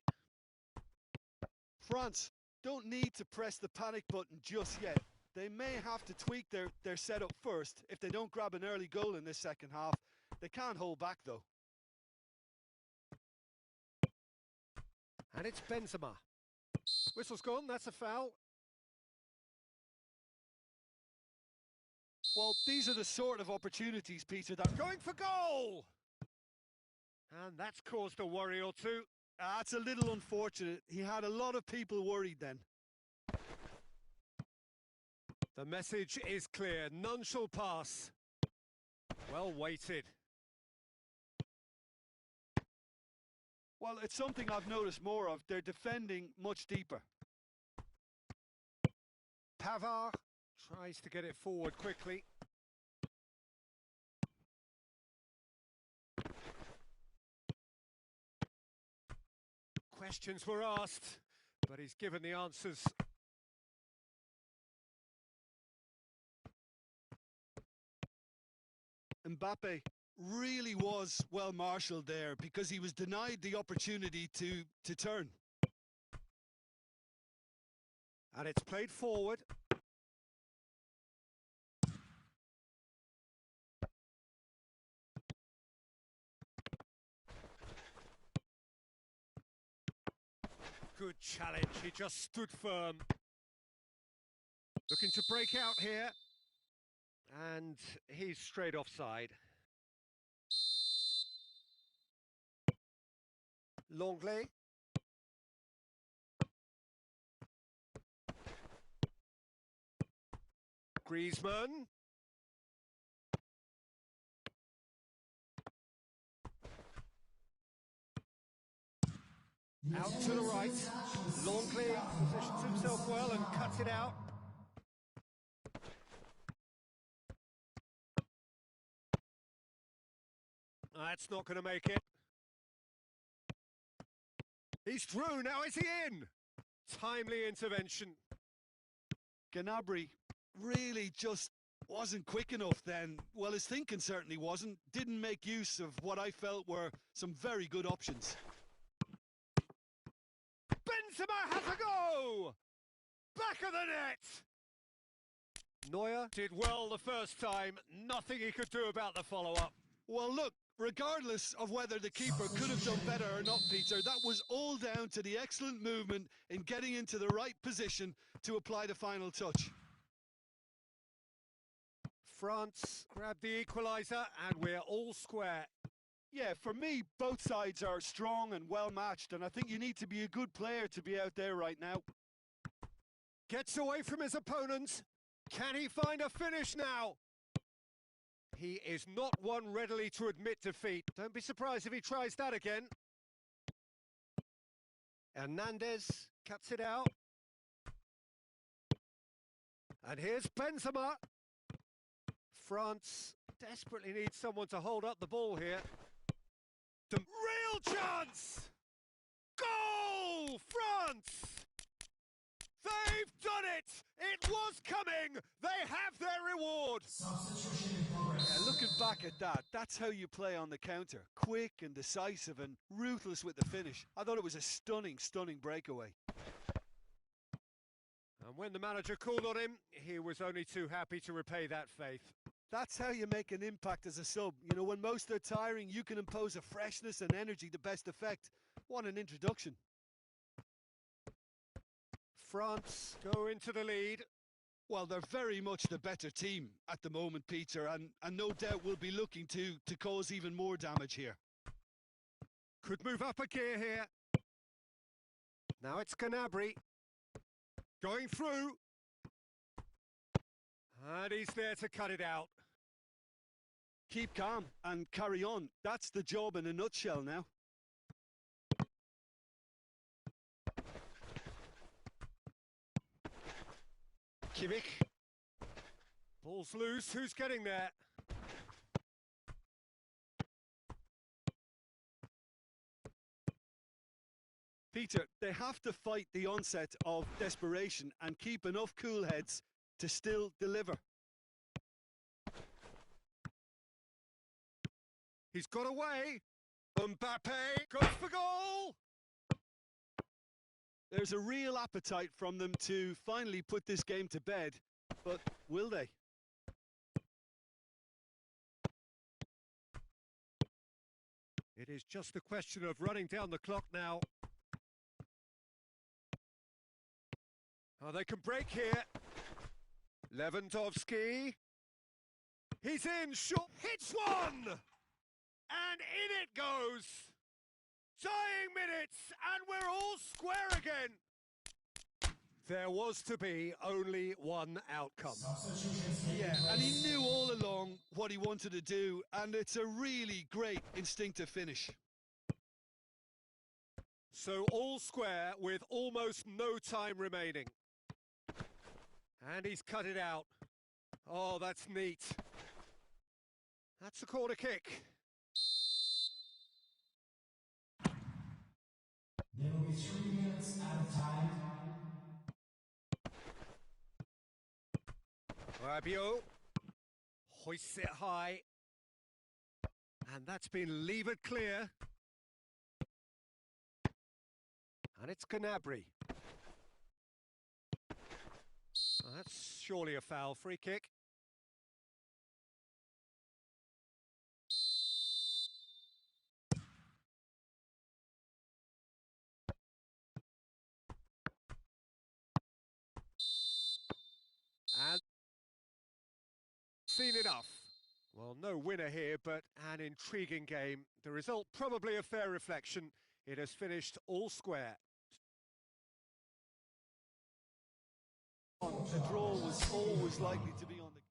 France don't need to press the panic button just yet. They may have to tweak their setup first. If they don't grab an early goal in this second half, they can't hold back though. And it's Benzema. Whistle's gone, that's a foul. Well, these are the sort of opportunities, Peter, that... Going for goal! And that's caused a worry or two. That's a little unfortunate. He had a lot of people worried then. The message is clear. None shall pass. Well weighted. Well, it's something I've noticed more of. They're defending much deeper. Pavard tries to get it forward quickly. Questions were asked, but he's given the answers. Mbappe really was well marshalled there because he was denied the opportunity to turn. And it's played forward. Good challenge, he just stood firm. Looking to break out here. And he's straight offside. Longley. Griezmann. Out to the right. Longley positions himself well and cuts it out. That's not going to make it. He's through, now is he in? Timely intervention. Gnabry really just wasn't quick enough then. Well, his thinking certainly wasn't. Didn't make use of what I felt were some very good options. Benzema has a go! Back of the net! Neuer did well the first time. Nothing he could do about the follow-up. Well, look, regardless of whether the keeper could have done better or not, Peter, that was all down to the excellent movement in getting into the right position to apply the final touch. France grabbed the equaliser and we're all square. Yeah, for me, both sides are strong and well matched, and I think you need to be a good player to be out there right now. Gets away from his opponent. Can he find a finish now? He is not one readily to admit defeat. Don't be surprised if he tries that again. Hernandez cuts it out. And here's Benzema. France desperately needs someone to hold up the ball here. The real chance! Goal! France! They've done it! coming! They have their reward! Substitution in progress. Yeah, looking back at that, that's how you play on the counter. Quick and decisive and ruthless with the finish. I thought it was a stunning, stunning breakaway. And when the manager called on him, he was only too happy to repay that faith. That's how you make an impact as a sub. You know, when most are tiring, you can impose a freshness and energy to best effect. What an introduction. France go into the lead. Well, they're very much the better team at the moment, Peter, and no doubt will be looking to cause even more damage here. Could move up a gear here. Now it's Gnabry. Going through. And he's there to cut it out. Keep calm and carry on. That's the job in a nutshell now. Kimmich. Ball's loose. Who's getting there? Peter, they have to fight the onset of desperation and keep enough cool heads to still deliver. He's got away. Mbappe goes for goal. There's a real appetite from them to finally put this game to bed, but will they? It is just a question of running down the clock now. Oh, they can break here. Lewandowski. He's in, shot, hits one! And in it goes! Dying minutes, and we're all square again! There was to be only one outcome. Substitutions taking Yeah, and he place. knew all along what he wanted to do, and it's a really great instinctive finish. So all square with almost no time remaining. And he's cut it out. Oh, that's neat. That's a corner kick. There will be 3 minutes at a time. Rabiot hoists it high. And that's been levered clear. And it's Gnabry. Oh, that's surely a foul. Free kick. And seen enough. Well, no winner here, but an intriguing game. The result probably a fair reflection. It has finished all square. The draw was always likely to be on the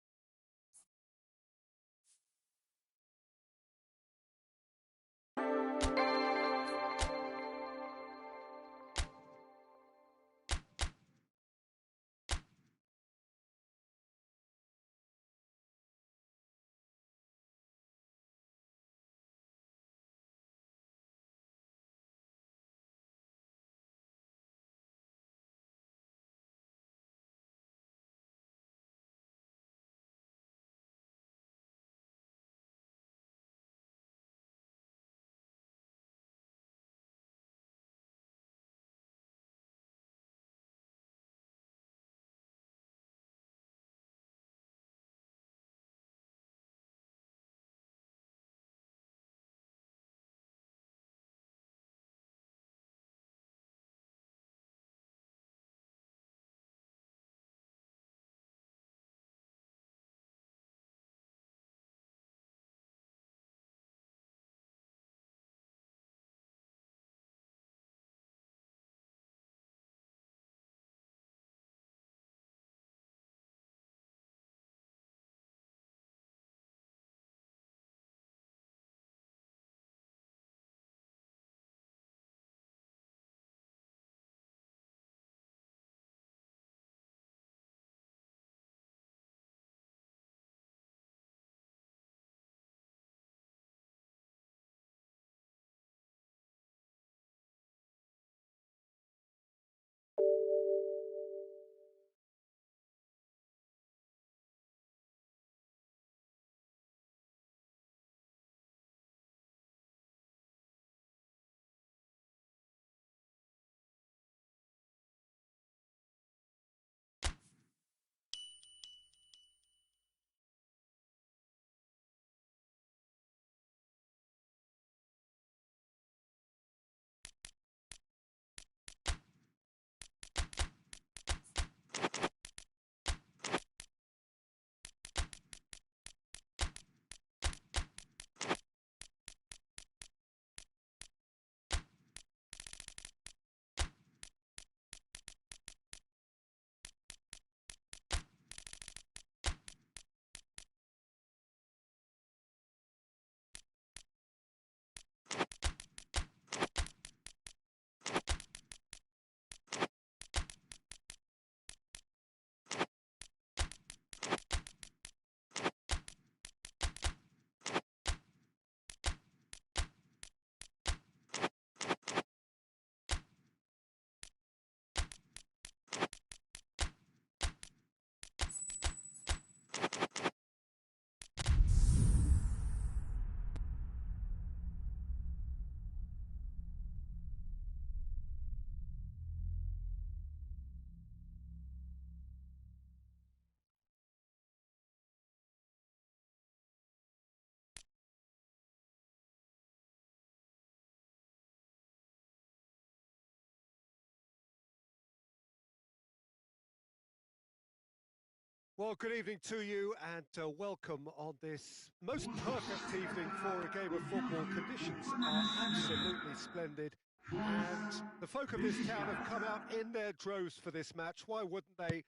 Well, good evening to you and welcome on this most perfect evening for a game of football. Conditions are absolutely splendid and the folk of this town have come out in their droves for this match. Why wouldn't they?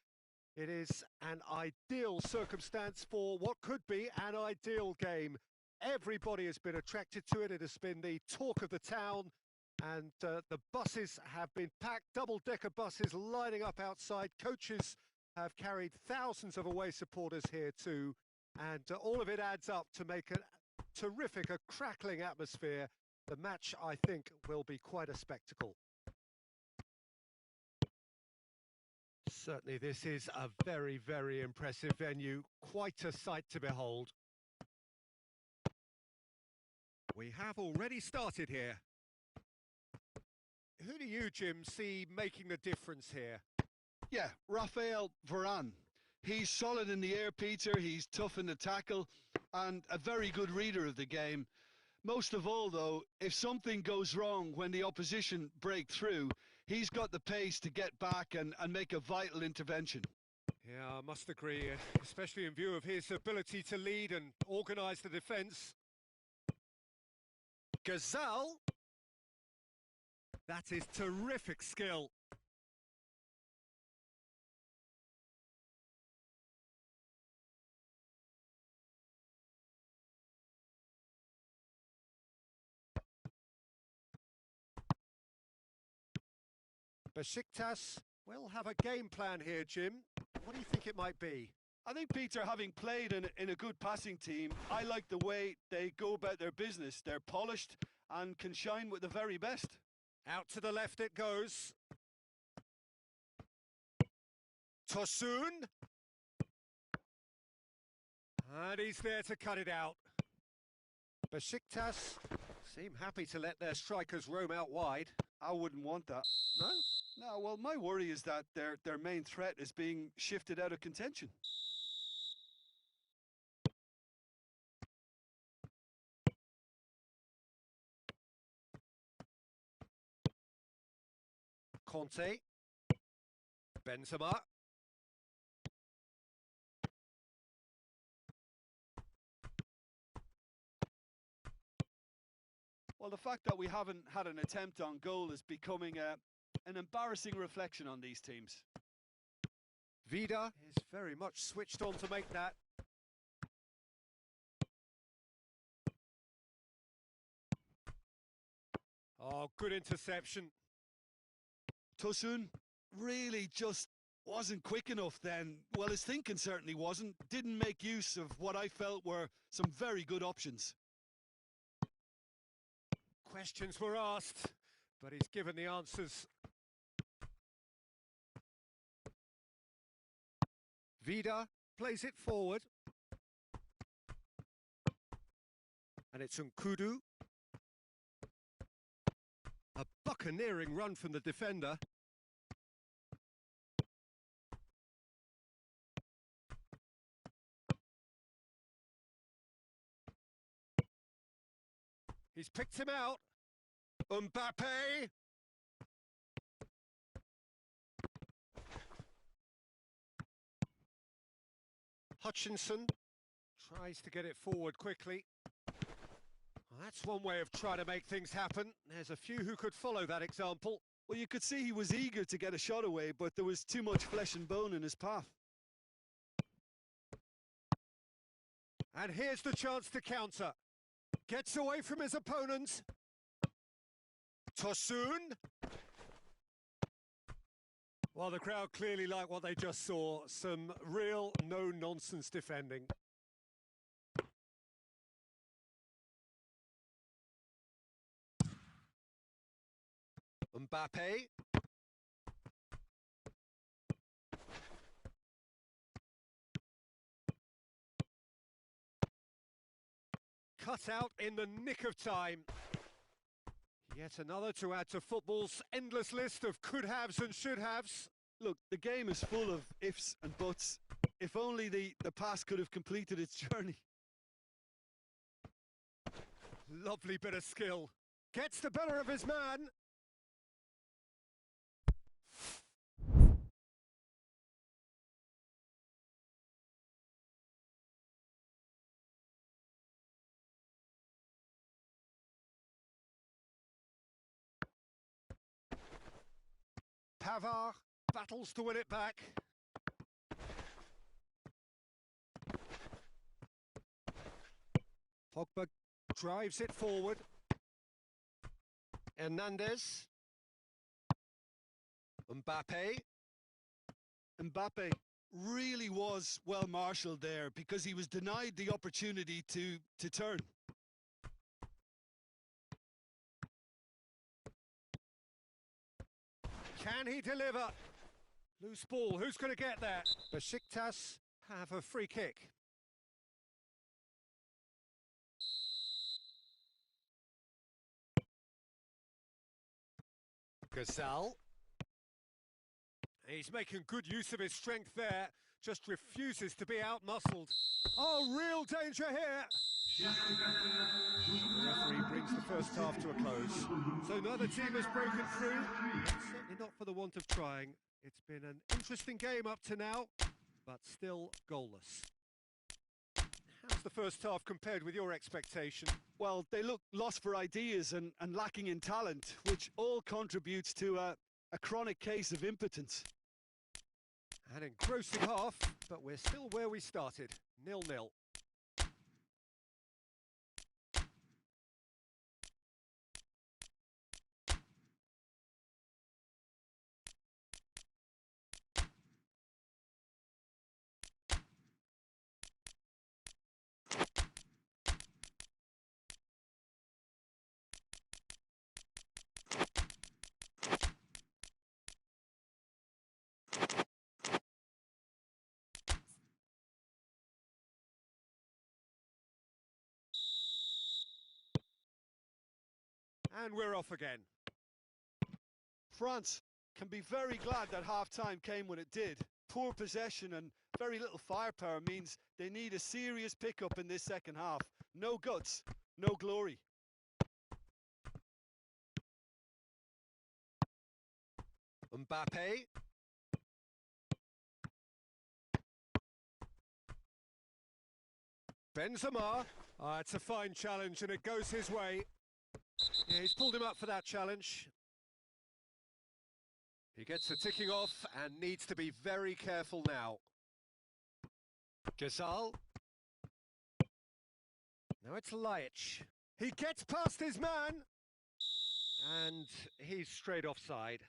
It is an ideal circumstance for what could be an ideal game. Everybody has been attracted to it. It has been the talk of the town and the buses have been packed, double-decker buses lining up outside. Coaches have carried thousands of away supporters here too, and all of it adds up to make a terrific, a crackling atmosphere. The match, I think, will be quite a spectacle. Certainly this is a very, very impressive venue, quite a sight to behold. We have already started here. Who do you, Jim, see making the difference here? Yeah, Raphael Varane. He's solid in the air, Peter. He's tough in the tackle and a very good reader of the game. Most of all, though, if something goes wrong when the opposition break through, he's got the pace to get back and make a vital intervention. Yeah, I must agree, especially in view of his ability to lead and organise the defence. Gazal. That is terrific skill. Besiktas will have a game plan here, Jim. What do you think it might be? I think, Peter, having played in a good passing team, I like the way they go about their business. They're polished and can shine with the very best. Out to the left it goes. Tosun. And he's there to cut it out. Besiktas seem happy to let their strikers roam out wide. I wouldn't want that. No? No, well, my worry is that their main threat is being shifted out of contention. Conte. Benzema. Well, the fact that we haven't had an attempt on goal is becoming an embarrassing reflection on these teams. Vida is very much switched on to make that. Oh, good interception. Tosun really just wasn't quick enough then. Well, his thinking certainly wasn't. Didn't make use of what I felt were some very good options. Questions were asked, but he's given the answers. Vida plays it forward. And it's Nkudu. A buccaneering run from the defender. He's picked him out. Mbappe. Hutchinson tries to get it forward quickly. Well, that's one way of trying to make things happen. There's a few who could follow that example. Well, you could see he was eager to get a shot away, but there was too much flesh and bone in his path. And here's the chance to counter. Gets away from his opponent. Tosun. Well, the crowd clearly like what they just saw. Some real no-nonsense defending. Mbappe. Cut out in the nick of time. Yet another to add to football's endless list of could-haves and should-haves. Look, the game is full of ifs and buts. If only the pass could have completed its journey. Lovely bit of skill. Gets the better of his man. Pavard battles to win it back. Pogba drives it forward. Hernandez. Mbappe. Mbappe really was well marshalled there because he was denied the opportunity to turn. Can he deliver? Loose ball, who's going to get that? Besiktas have a free kick. Gazal. He's making good use of his strength there, just refuses to be out-muscled. Oh, real danger here! The referee brings the first half to a close. So neither team has broken through, but certainly not for the want of trying. It's been an interesting game up to now, but still goalless. How's the first half compared with your expectation? Well, they look lost for ideas and lacking in talent, which all contributes to a chronic case of impotence. An engrossing half, but we're still where we started, 0-0. And we're off again. France can be very glad that half-time came when it did. Poor possession and very little firepower means they need a serious pickup in this second half. No guts, no glory. Mbappe. Benzema. It's a fine challenge and it goes his way. Yeah, he's pulled him up for that challenge. He gets the ticking off and needs to be very careful now. Gazal. Now it's Laic. He gets past his man. And he's straight offside.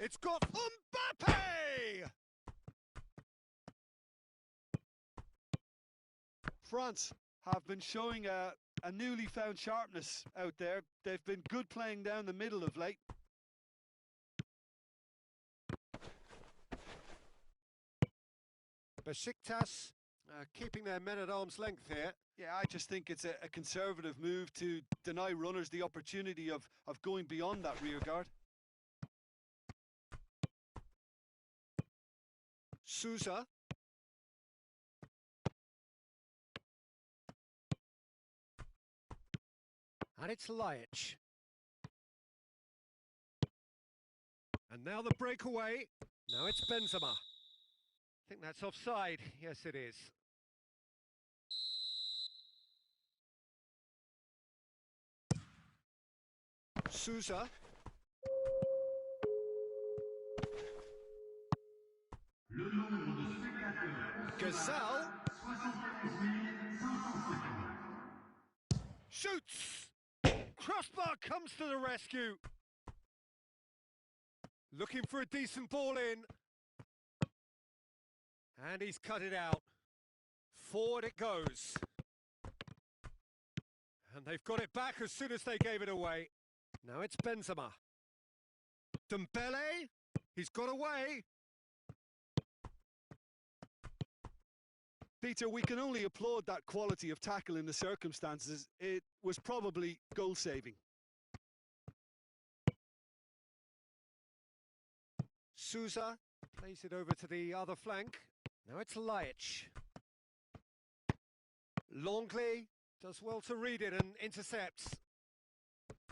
It's got Mbappe! France have been showing a newly found sharpness out there. They've been good playing down the middle of late. Besiktas keeping their men at arm's length here. Yeah, I just think it's a conservative move to deny runners the opportunity of going beyond that rear guard. Sousa. And it's Laic. And now the breakaway. Now it's Benzema. I think that's offside. Yes, it is. Sousa. Le nombre de spectateurs. Gazal. 71 550. Shoots! Crossbar comes to the rescue. Looking for a decent ball in. And he's cut it out. Forward it goes. And they've got it back as soon as they gave it away. Now it's Benzema. Dembele. He's got away. Peter, we can only applaud that quality of tackle in the circumstances. It was probably goal-saving. Sousa plays it over to the other flank. Now it's Laic. Longley does well to read it and intercepts.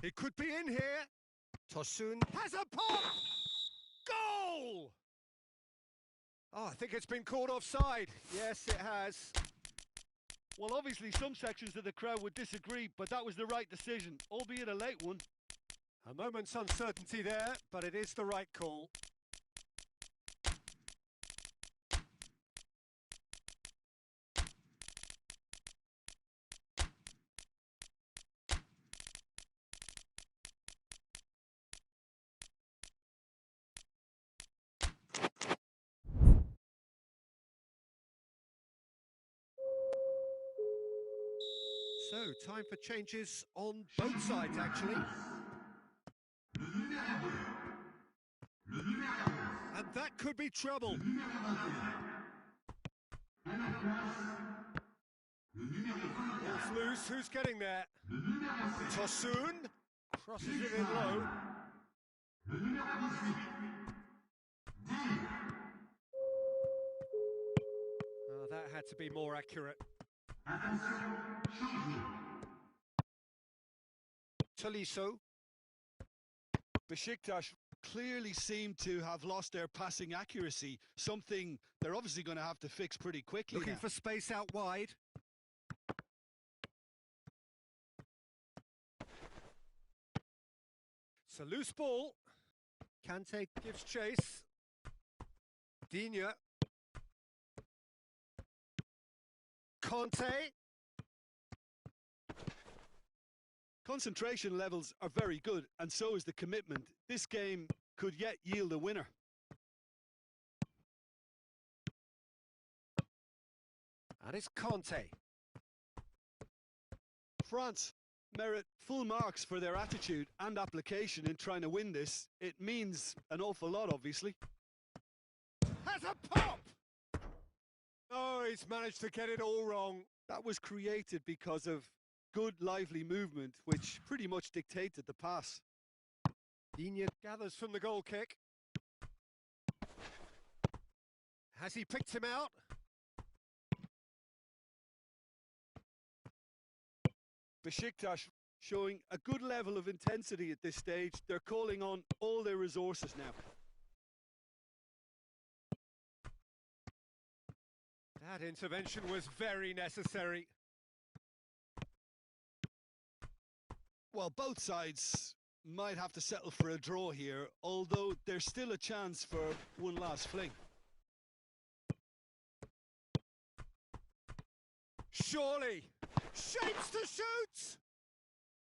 He could be in here. Tosun has a pop! Goal! think it's been called offside. Yes, it has. Well, obviously some sections of the crowd would disagree, but that was the right decision, albeit a late one. A moment's uncertainty there, but it is the right call. So, time for changes on both sides, actually. And that could be trouble. Ball's loose, who's getting there? Tosun crosses it in low. Oh, that had to be more accurate. Tolisso. Besiktas clearly seem to have lost their passing accuracy, something they're obviously going to have to fix pretty quickly Looking now. for space out wide. It's a loose ball. Kante gives chase. Digne. Conte. Concentration levels are very good, and so is the commitment. This game could yet yield a winner. And it's Conte. France merit full marks for their attitude and application in trying to win this. It means an awful lot, obviously. Has a pop! Oh, he's managed to get it all wrong. That was created because of good, lively movement, which pretty much dictated the pass. Digne gathers from the goal kick. Has he picked him out? Besiktas showing a good level of intensity at this stage. They're calling on all their resources now. That intervention was very necessary. Well, both sides might have to settle for a draw here, although there's still a chance for one last fling. Surely! Shapes to shoot!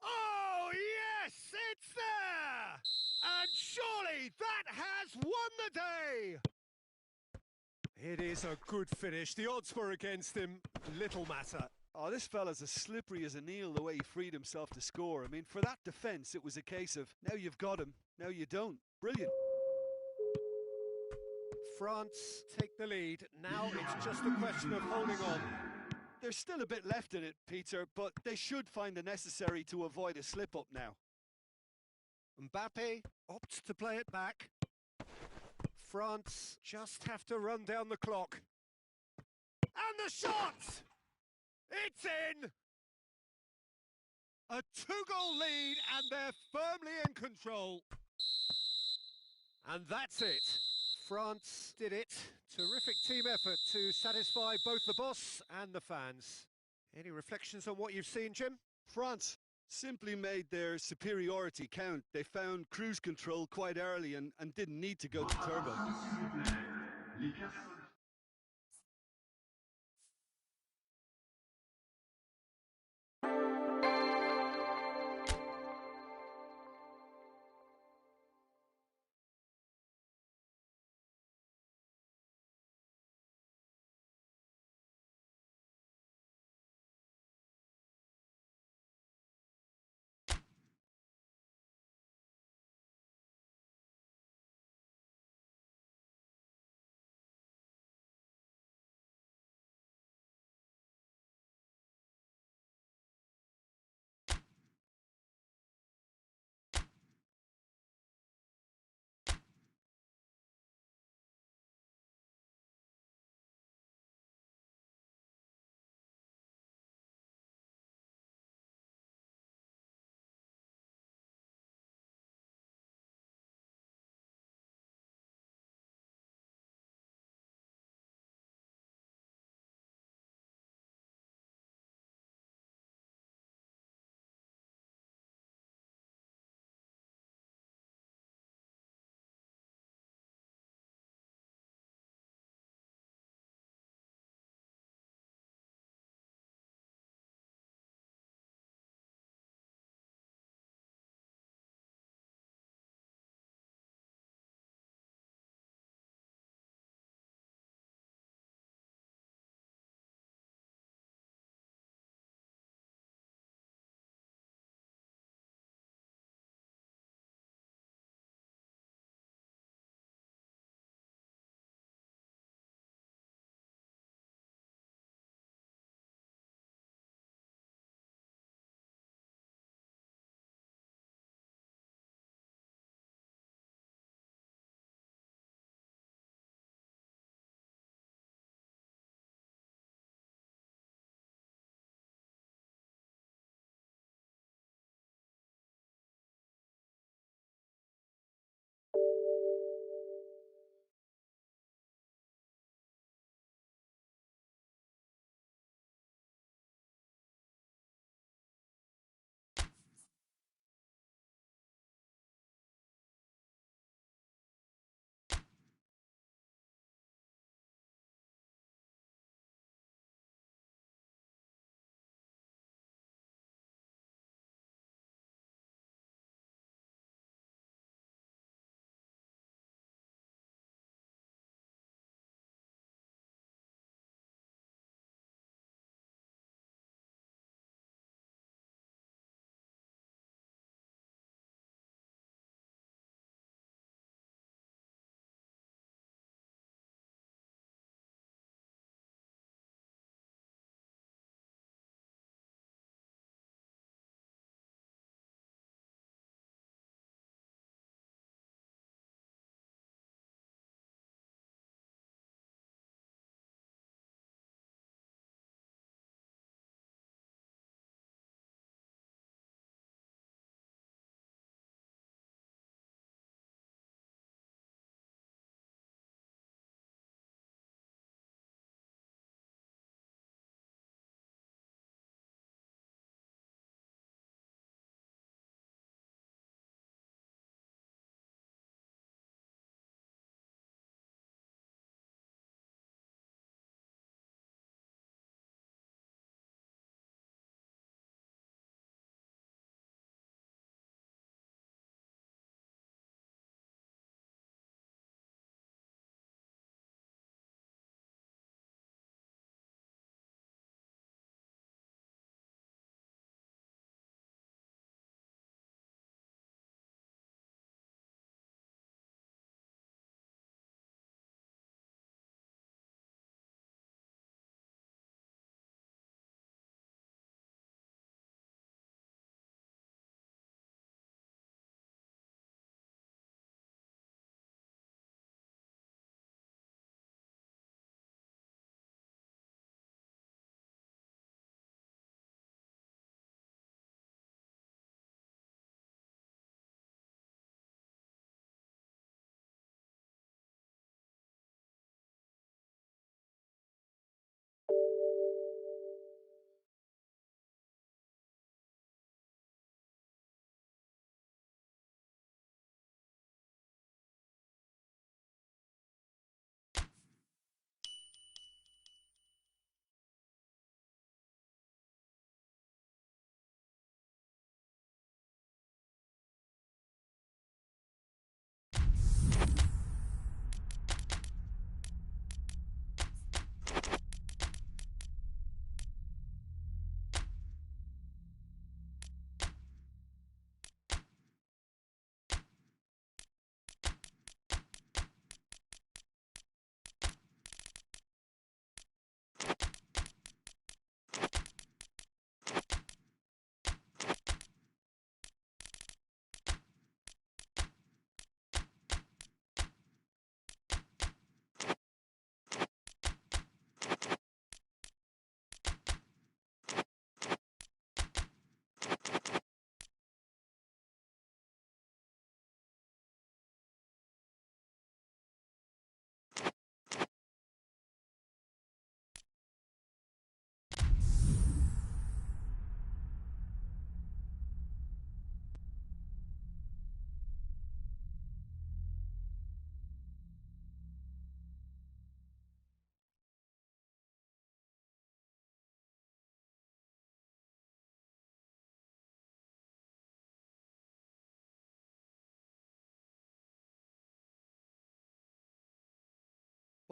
Oh, yes! It's there! And surely that has won the day! It is a good finish. The odds were against him. Little matter. Oh, this fella's as slippery as an eel the way he freed himself to score. I mean, for that defence, it was a case of, now you've got him, now you don't. Brilliant. France take the lead. Now it's just a question of holding on. There's still a bit left in it, Peter, but they should find the necessary to avoid a slip-up now. Mbappe opts to play it back. France just have to run down the clock. And the shot! It's in! A 2-goal lead and they're firmly in control. And that's it. France did it. Terrific team effort to satisfy both the boss and the fans. Any reflections on what you've seen, Jim? France simply made their superiority count. They found cruise control quite early and didn't need to go to turbo. Les personnes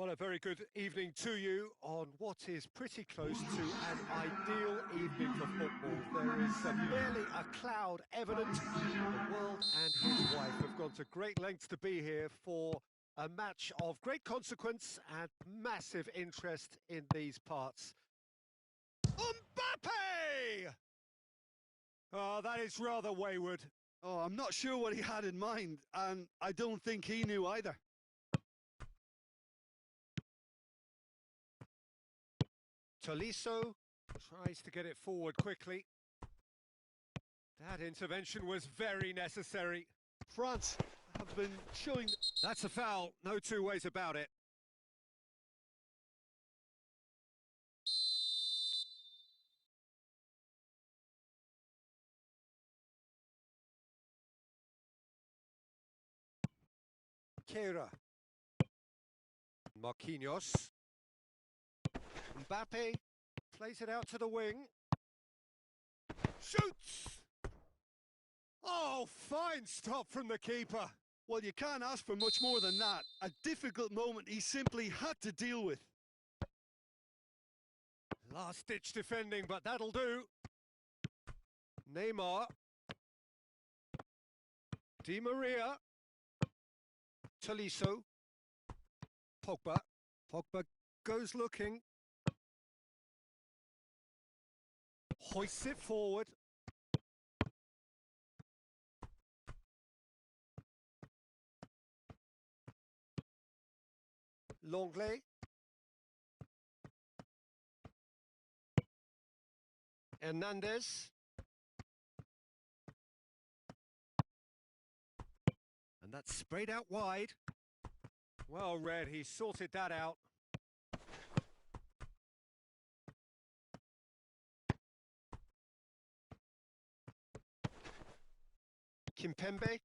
Well, a very good evening to you on what is pretty close to an ideal evening for football. There is barely a cloud evident. The world and his wife have gone to great lengths to be here for a match of great consequence and massive interest in these parts. Mbappe! Oh, that is rather wayward. Oh, I'm not sure what he had in mind, and I don't think he knew either. Tolisso tries to get it forward quickly. That intervention was very necessary. France have been showing... That's a foul, no two ways about it. Kehrer. Marquinhos. Mbappe plays it out to the wing. Shoots! Oh, fine stop from the keeper. Well, you can't ask for much more than that. A difficult moment he simply had to deal with. Last-ditch defending, but that'll do. Neymar. Di Maria. Tolisso. Pogba. Pogba goes looking. Hoists it forward. Longley. Hernandez. And that's sprayed out wide. Well read, he sorted that out. Kimpembe.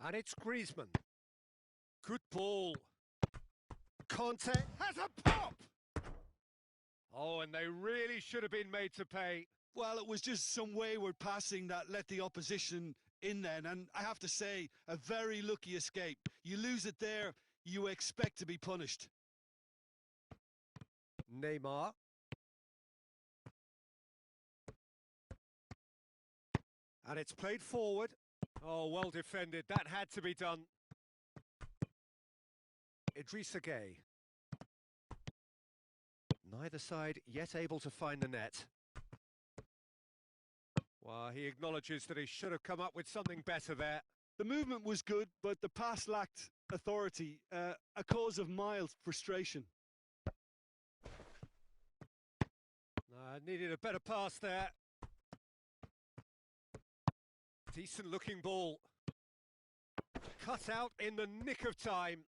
And it's Griezmann. Good ball. Conte has a pop! Oh, and they really should have been made to pay. Well, it was just some wayward passing that let the opposition in then, and I have to say, a very lucky escape. You lose it there, you expect to be punished. Neymar. And it's played forward. Oh, well defended. That had to be done. Idrissa Gueye. Neither side yet able to find the net. Well, he acknowledges that he should have come up with something better there. The movement was good, but the pass lacked authority, a cause of mild frustration. Needed a better pass there. Decent looking ball. Cut out in the nick of time.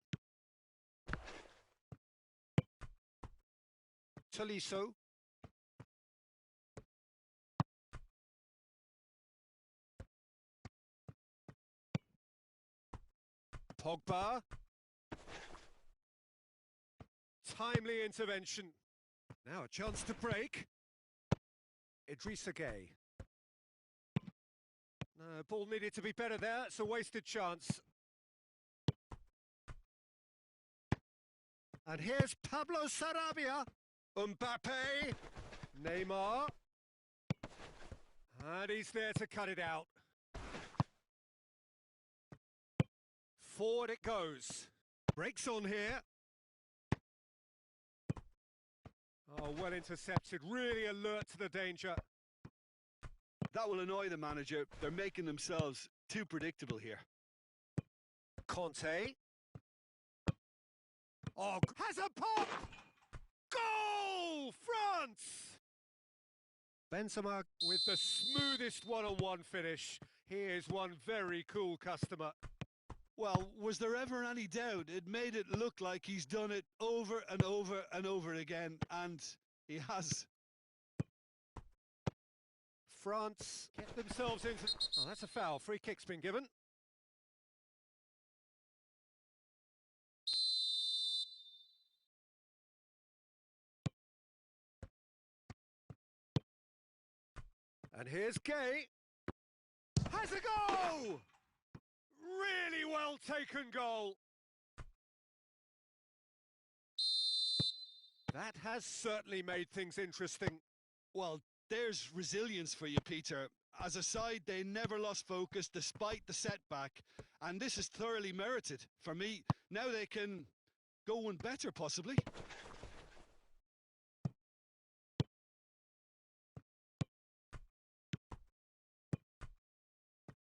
Tolisso. Pogba. Timely intervention. Now a chance to break. Idrissa Gueye. No, ball needed to be better there. It's a wasted chance. And here's Pablo Sarabia. Mbappe. Neymar. And he's there to cut it out. Forward it goes. Breaks on here. Oh, well intercepted. Really alert to the danger. That will annoy the manager. They're making themselves too predictable here. Conte. Oh, has a pop! Goal! France! Benzema with the smoothest one-on-one finish. He is one very cool customer. Well, was there ever any doubt? It made it look like he's done it over and over and over again, and he has. France get themselves into... Oh, that's a foul. Free kick's been given. And here's Gueye. Has a goal! Really well taken goal. That has certainly made things interesting. Well, there's resilience for you, Peter. As a side, they never lost focus despite the setback, and this is thoroughly merited. For me, now they can go one better, possibly.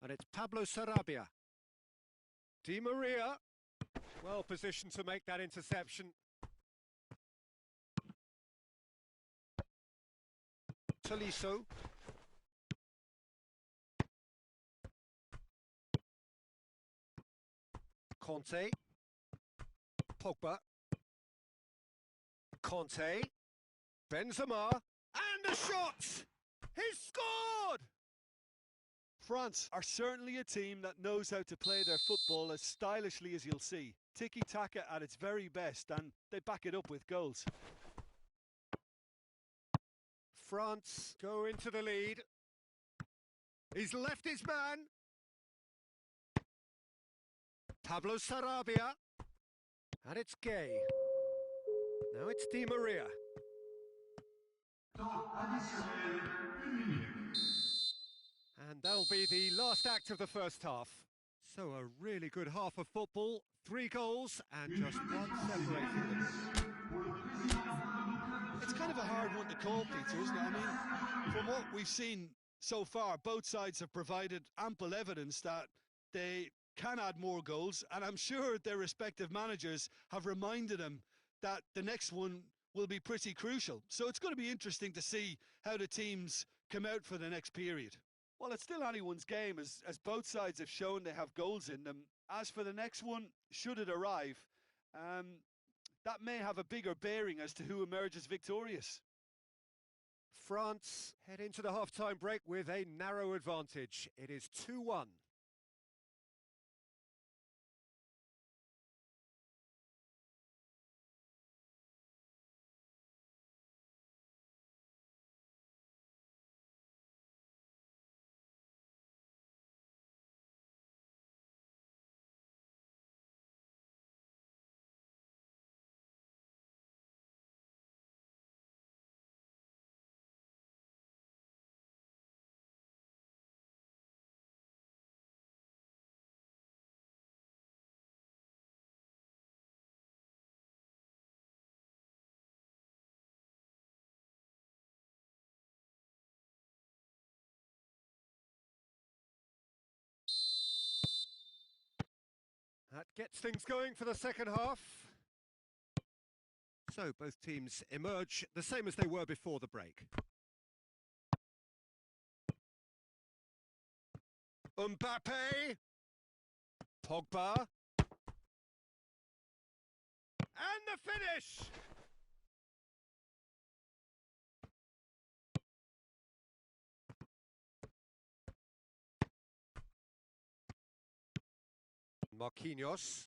And it's Pablo Sarabia. Di Maria, well positioned to make that interception. Tolisso. Conte. Pogba. Conte. Benzema. And a shot! He's scored! France are certainly a team that knows how to play their football as stylishly as you'll see. Tiki-taka at its very best, and they back it up with goals. France go into the lead. He's left his man. Pablo Sarabia. And it's Gay. Now it's Di Maria. Temps additionnel, 1 minute. And that'll be the last act of the first half. So a really good half of football. 3 goals and just one separating them. It's kind of a hard one to call, Peter, isn't it? I mean, from what we've seen so far, both sides have provided ample evidence that they can add more goals, and I'm sure their respective managers have reminded them that the next one will be pretty crucial. So it's going to be interesting to see how the teams come out for the next period. Well, it's still anyone's game, as both sides have shown they have goals in them. As for the next one, should it arrive, that may have a bigger bearing as to who emerges victorious. France head into the half-time break with a narrow advantage. It is 2-1. That gets things going for the second half. So both teams emerge the same as they were before the break. Mbappe. Pogba. And the finish! Marquinhos.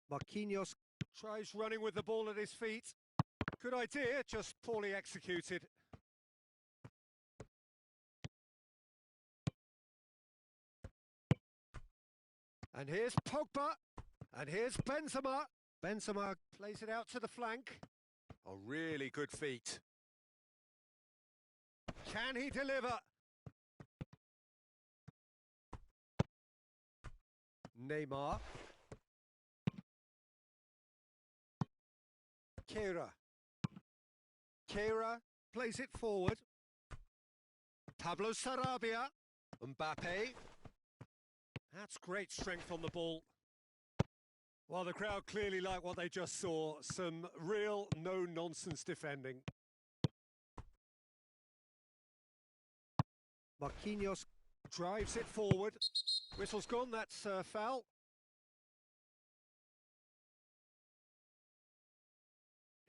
Marquinhos tries running with the ball at his feet. Good idea, just poorly executed. And here's Pogba. And here's Benzema. Benzema plays it out to the flank. A really good feat. Can he deliver? Neymar. Keira. Keira plays it forward. Pablo Sarabia. Mbappe. That's great strength on the ball. Well, the crowd clearly like what they just saw. Some real no-nonsense defending. Marquinhos drives it forward. Whistle's gone, that's a foul.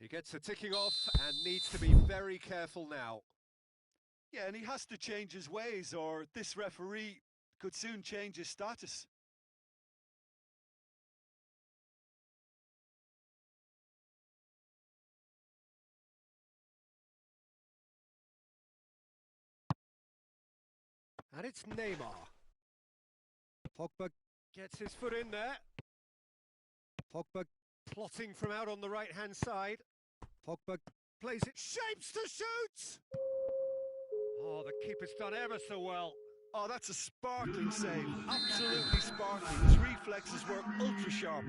He gets a ticking off and needs to be very careful now. Yeah, and he has to change his ways, or this referee could soon change his status. And it's Neymar. Pogba gets his foot in there. Pogba plotting from out on the right-hand side. Pogba plays it, shapes to shoot! Oh, the keeper's done ever so well. Oh, that's a sparkling save. Absolutely sparkling. His reflexes were ultra sharp.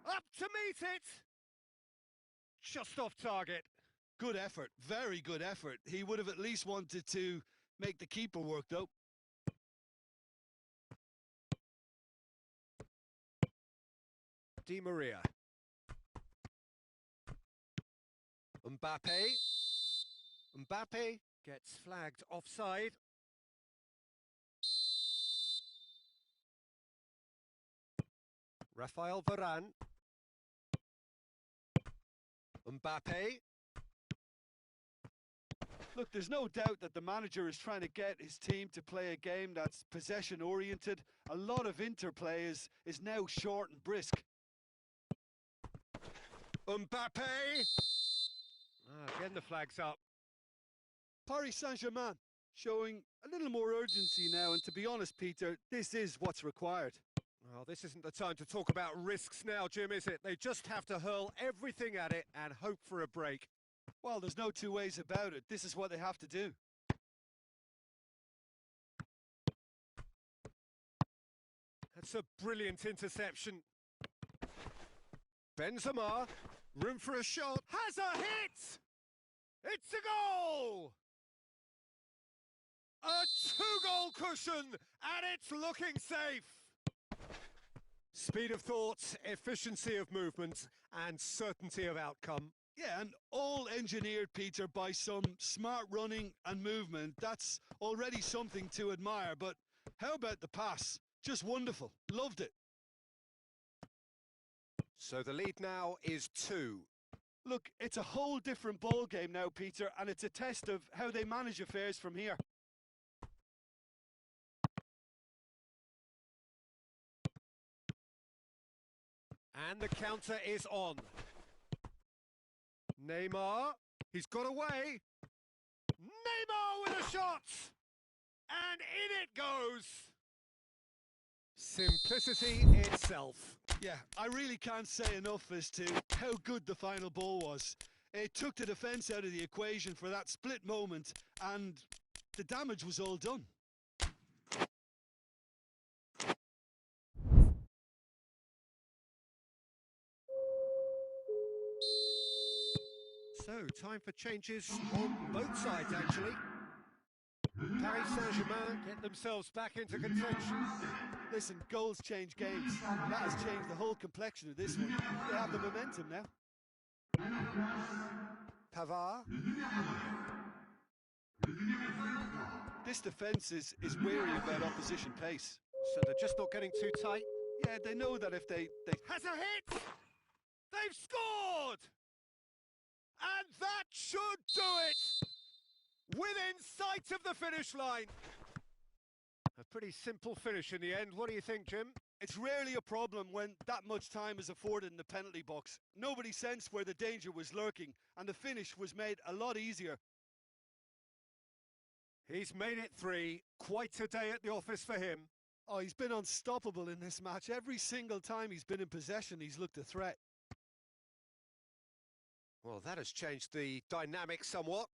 Up to meet it! Just off target. Good effort. Very good effort. He would have at least wanted to make the keeper work, though. Di Maria. Mbappe. Mbappe gets flagged offside. Rafael Varane. Mbappe. Look, there's no doubt that the manager is trying to get his team to play a game that's possession-oriented. A lot of interplay is now short and brisk. Mbappe! Again the flag's up. Paris Saint-Germain showing a little more urgency now, and to be honest, Peter, this is what's required. Well, this isn't the time to talk about risks now, Jim, is it? They just have to hurl everything at it and hope for a break. Well, there's no two ways about it. This is what they have to do. That's a brilliant interception. Benzema, room for a shot, has a hit! It's a goal! A two-goal cushion, and it's looking safe. Speed of thought, efficiency of movement, and certainty of outcome. Yeah, and all engineered, Peter, by some smart running and movement. That's already something to admire, but how about the pass? Just wonderful. Loved it. So the lead now is 2. Look, it's a whole different ball game now, Peter, and it's a test of how they manage affairs from here. And the counter is on. Neymar, he's got away. Neymar with a shot! And in it goes! Simplicity itself. Yeah, I really can't say enough as to how good the final ball was. It took the defence out of the equation for that split moment, and the damage was all done. So, time for changes on both sides, actually. Paris Saint-Germain get themselves back into contention. Listen, goals change games. That has changed the whole complexion of this one. They have the momentum now. Pavard. This defence is wary about opposition pace. So they're just not getting too tight. Yeah, they know that if they Has a hit! They've scored! And that should do it! Within sight of the finish line. A pretty simple finish in the end. What do you think, Jim? It's rarely a problem when that much time is afforded in the penalty box. Nobody sensed where the danger was lurking, and the finish was made a lot easier. He's made it 3. Quite a day at the office for him. Oh, he's been unstoppable in this match. Every single time he's been in possession, he's looked a threat. Well, that has changed the dynamic somewhat.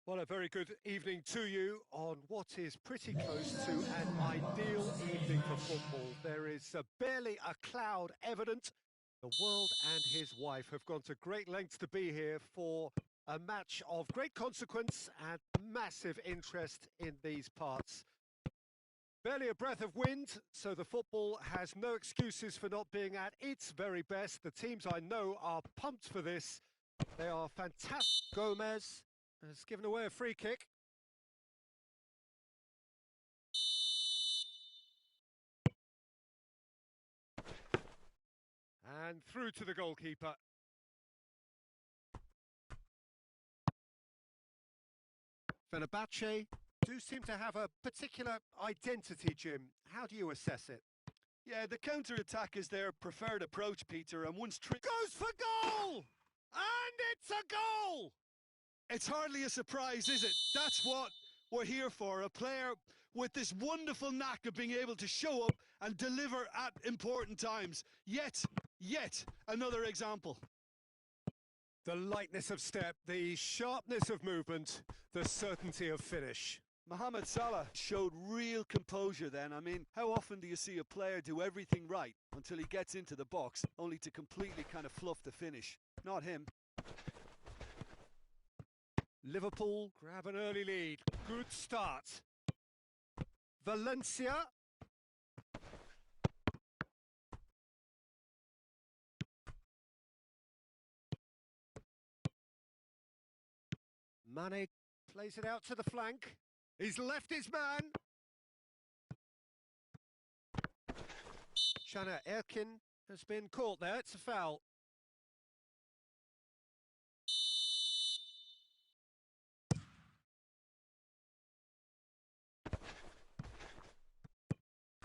Well, a very good evening to you on what is pretty close to an ideal evening for football. There is barely a cloud evident. The world and his wife have gone to great lengths to be here for a match of great consequence and massive interest in these parts. Barely a breath of wind, so the football has no excuses for not being at its very best. The teams I know are pumped for this. They are fantastic. Gomez has given away a free kick. And through to the goalkeeper. Fenerbahce do seem to have a particular identity, Jim. How do you assess it? Yeah, the counter-attack is their preferred approach, Peter, and once Goes for goal! And it's a goal! it's hardly a surprise, is it? That's what we're here for, a player with this wonderful knack of being able to show up and deliver at important times. Yet another example. The lightness of step, the sharpness of movement, the certainty of finish. Mohamed Salah showed real composure then. I mean, how often do you see a player do everything right until he gets into the box, only to completely kind of fluff the finish? Not him. Liverpool grab an early lead. Good start. Valencia. Mane plays it out to the flank. He's left his man. Caner Erkin has been caught there. It's a foul.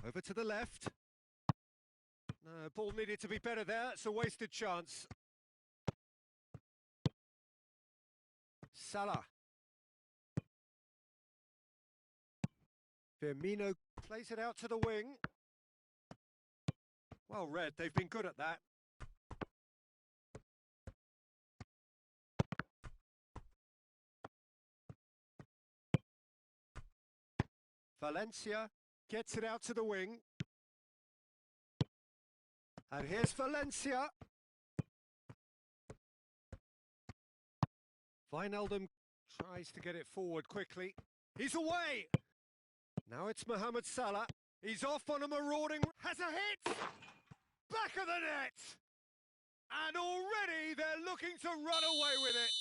Over to the left. No, ball needed to be better there. It's a wasted chance. Salah. Firmino plays it out to the wing. Well read, they've been good at that. Valencia gets it out to the wing. And here's Valencia. Wijnaldum tries to get it forward quickly. He's away! Now it's Mohamed Salah. He's off on a marauding... Has a hit! Back of the net! And already they're looking to run away with it.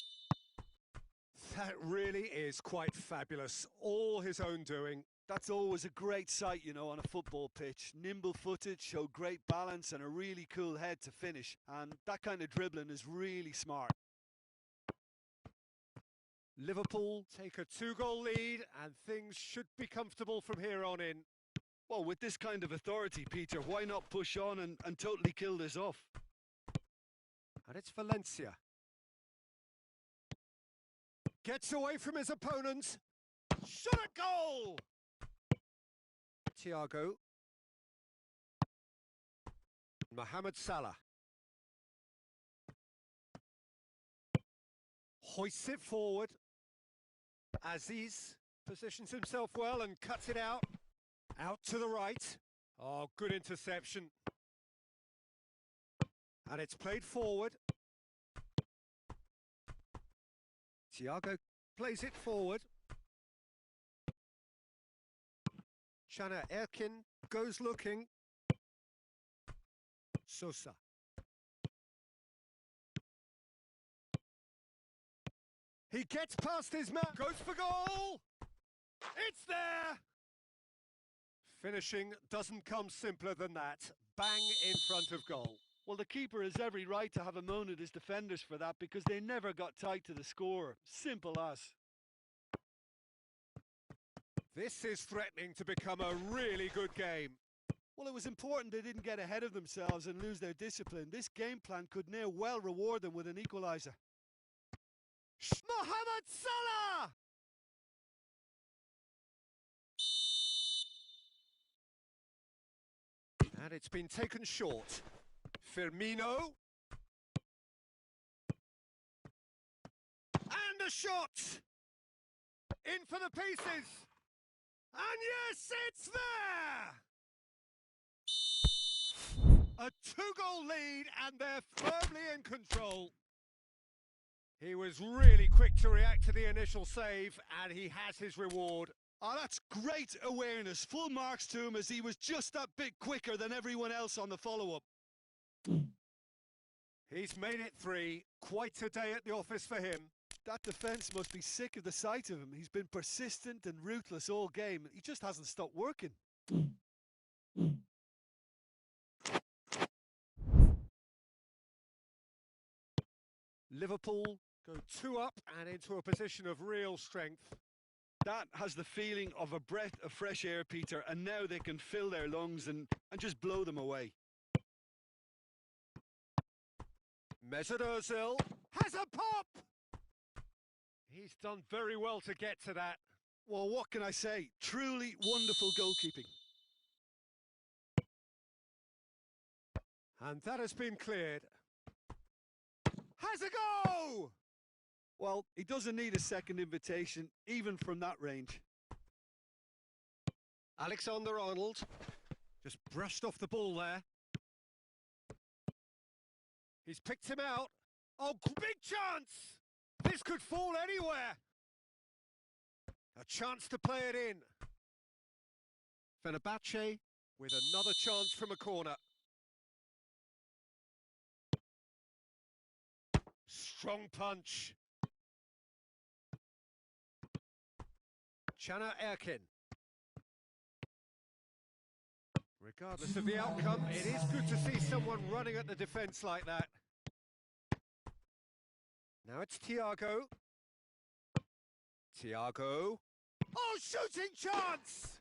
That really is quite fabulous. All his own doing. That's always a great sight, you know, on a football pitch. Nimble-footed, showed great balance and a really cool head to finish. And that kind of dribbling is really smart. Liverpool take a 2-goal lead and things should be comfortable from here on in. Well, with this kind of authority, Peter, why not push on and totally kill this off? And it's Valencia. Gets away from his opponent. Shot a goal! Thiago. Mohamed Salah. Hoists it forward. Aziz positions himself well and cuts it out. Out to the right. Oh, good interception. And it's played forward. Thiago plays it forward. Caner Erkin goes looking. Sosa. He gets past his man, goes for goal! It's there! Finishing doesn't come simpler than that. Bang in front of goal. Well, the keeper has every right to have a moan at his defenders for that because they never got tight to the score. Simple as. This is threatening to become a really good game. Well, it was important they didn't get ahead of themselves and lose their discipline. This game plan could now well reward them with an equaliser. Mohamed Salah! And it's been taken short. Firmino. And a shot! In for the pieces! And yes, it's there! A two-goal lead, and they're firmly in control. He was really quick to react to the initial save, and he has his reward. Oh, that's great awareness. Full marks to him as he was just that bit quicker than everyone else on the follow-up. He's made it 3. Quite a day at the office for him. That defence must be sick of the sight of him. He's been persistent and ruthless all game. He just hasn't stopped working. Liverpool go 2 up and into a position of real strength. That has the feeling of a breath of fresh air, Peter, and now they can fill their lungs and just blow them away. Mesut Ozil has a pop! He's done very well to get to that. Well, what can I say? Truly wonderful goalkeeping. And that has been cleared. Has a go! Well, he doesn't need a second invitation, even from that range. Alexander-Arnold just brushed off the ball there. He's picked him out. Oh, big chance! This could fall anywhere. A chance to play it in. Fenerbahce with another chance from a corner. Strong punch. Caner Erkin. Regardless of the outcome, it is good to see someone running at the defence like that. Now it's Thiago. Thiago. Oh, shooting chance!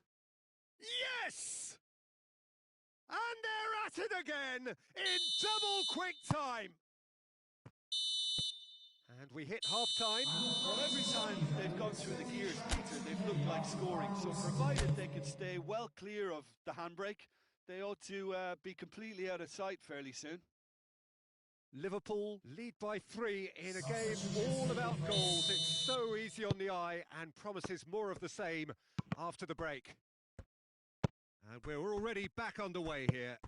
Yes! And they're at it again in double quick time. And we hit half-time. Well, every time they've gone through the gears, Peter, they've looked like scoring. So provided they can stay well clear of the handbrake, they ought to be completely out of sight fairly soon. Liverpool lead by 3 in a game all about goals. It's so easy on the eye and promises more of the same after the break. And we're already back underway here.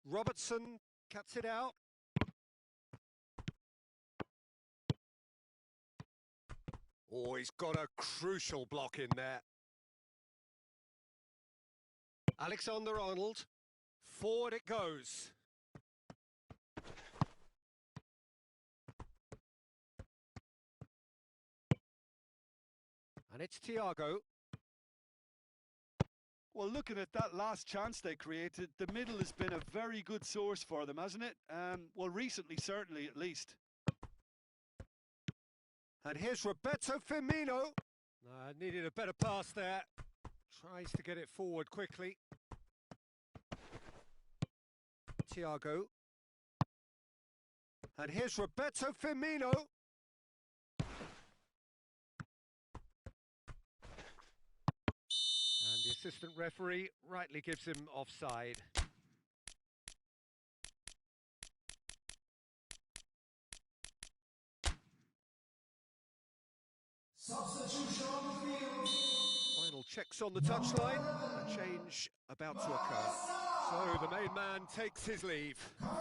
Robertson cuts it out. Oh, he's got a crucial block in there. Alexander-Arnold, forward it goes. And it's Thiago. Well, looking at that last chance they created, the middle has been a very good source for them, hasn't it? Well, recently, certainly, at least. And here's Roberto Firmino. Needed a better pass there. Tries to get it forward quickly. Thiago. And here's Roberto Firmino. And the assistant referee rightly gives him offside. Substitution on the field. Final checks on the touchline. A change about to occur. So the main man takes his leave.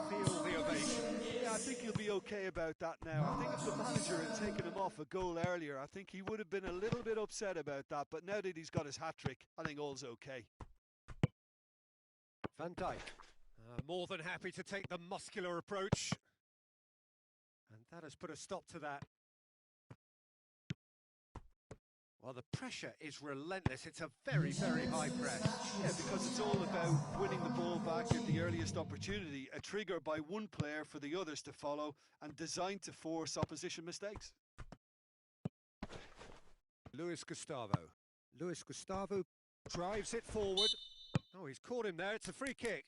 Feel the ovation. Yeah, I think he'll be okay about that now. I think if the manager had taken him off a goal earlier, I think he would have been a little bit upset about that. But now that he's got his hat-trick, I think all's okay. Van Dijk, more than happy to take the muscular approach. And that has put a stop to that. Well, the pressure is relentless. It's a very, very high press. Yeah, because it's all about winning the ball back at the earliest opportunity, a trigger by one player for the others to follow and designed to force opposition mistakes. Luis Gustavo. Luis Gustavo drives it forward. Oh, he's caught him there. It's a free kick.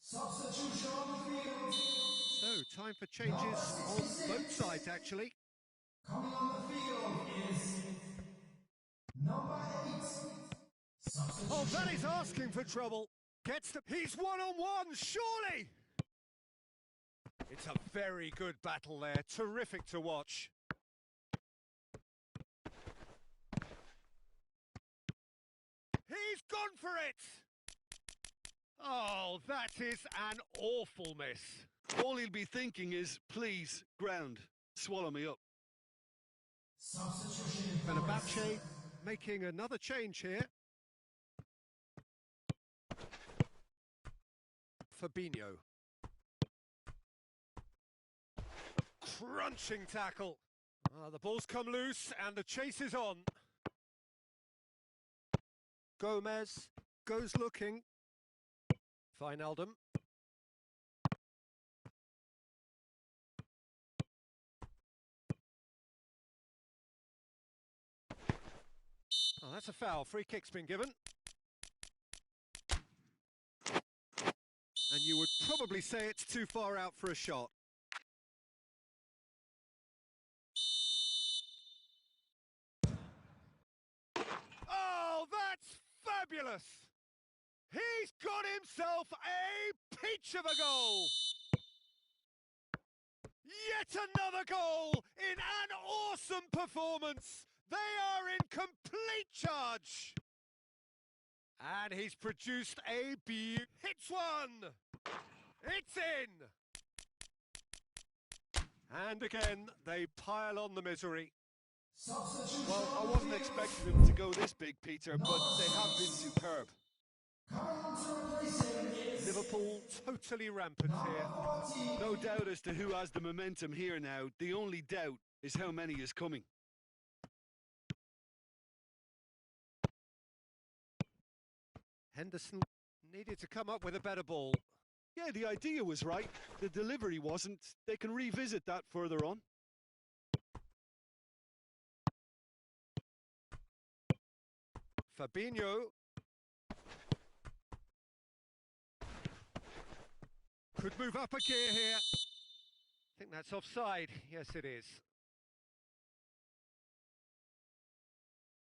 Substitution on the field. So, time for changes on both sides, actually. Coming on the field is number 8. Oh, that is asking for trouble. Gets the... He's one-on-one, surely! It's a very good battle there. Terrific to watch. He's gone for it! Oh, that is an awful miss. All he'll be thinking is, please, ground, swallow me up. Substitution in Fenerbahce making another change here. Fabinho. Crunching tackle. The ball's come loose and the chase is on. Gomez goes looking. Wijnaldum. Oh, that's a foul. Free kick's been given. And you would probably say it's too far out for a shot. Oh, that's fabulous! He's got himself a peach of a goal! Yet another goal in an awesome performance! They are in complete charge! And he's produced a hits one! It's in! And again, they pile on the misery. substitution. Well, I wasn't expecting them to go this big, Peter, but they have been superb. Coming on to replace him is Liverpool totally rampant here. 14. No doubt as to who has the momentum here now. The only doubt is how many is coming. Henderson needed to come up with a better ball. Yeah, the idea was right. The delivery wasn't. They can revisit that further on. Fabinho. Could move up a gear here. I think that's offside. Yes, it is.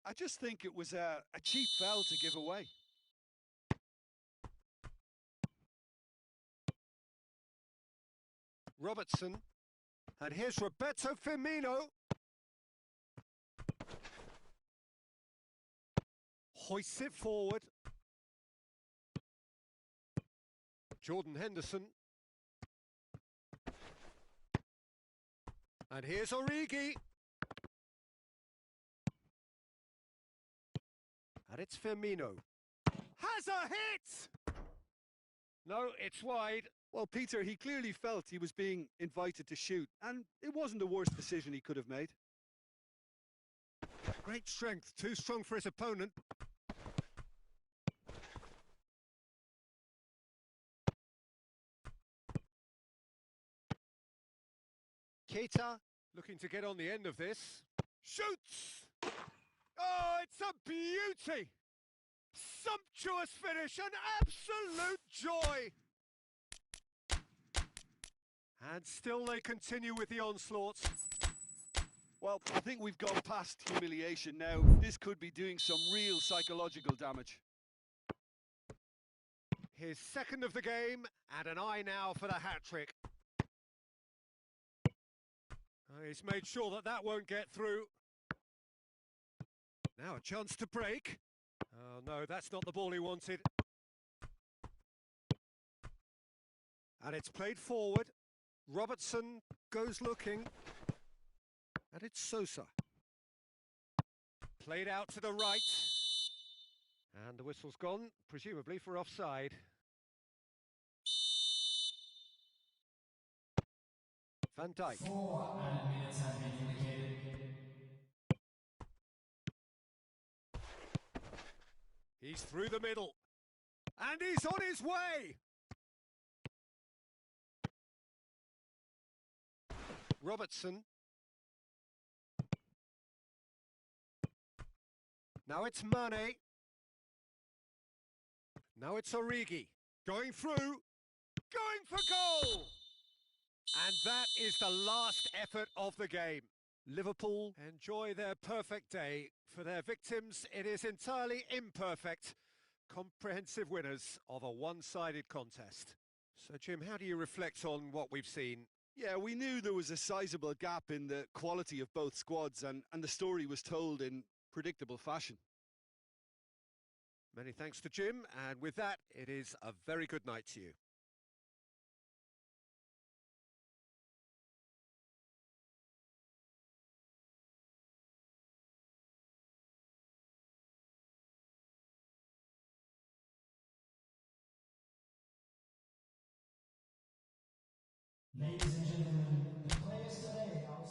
I just think it was a cheap foul to give away. Robertson. And here's Roberto Firmino. Hoists it forward. Jordan Henderson. And here's Origi. And it's Firmino. Has a hit! No, it's wide. Well, Peter, he clearly felt he was being invited to shoot, and it wasn't the worst decision he could have made. Great strength, too strong for his opponent. Keita looking to get on the end of this. Shoots! Oh, it's a beauty! Sumptuous finish, an absolute joy! And still they continue with the onslaughts. Well, I think we've gone past humiliation now. This could be doing some real psychological damage. His second of the game, and an eye now for the hat-trick. He's made sure that that won't get through. Now a chance to break. Oh no, that's not the ball he wanted. And it's played forward. Robertson goes looking. And it's Sosa. Played out to the right. And the whistle's gone, presumably for offside. Van Dijk. 4 minutes have been indicated. He's through the middle. And he's on his way! Robertson. Now it's Mane. Now it's Origi. Going through. Going for goal! And that is the last effort of the game. Liverpool enjoy their perfect day. For their victims, it is entirely imperfect. Comprehensive winners of a one-sided contest. So, Jim, how do you reflect on what we've seen? Yeah, we knew there was a sizable gap in the quality of both squads, and the story was told in predictable fashion. Many thanks to Jim, and with that, it is a very good night to you. Ladies and gentlemen, the players today are...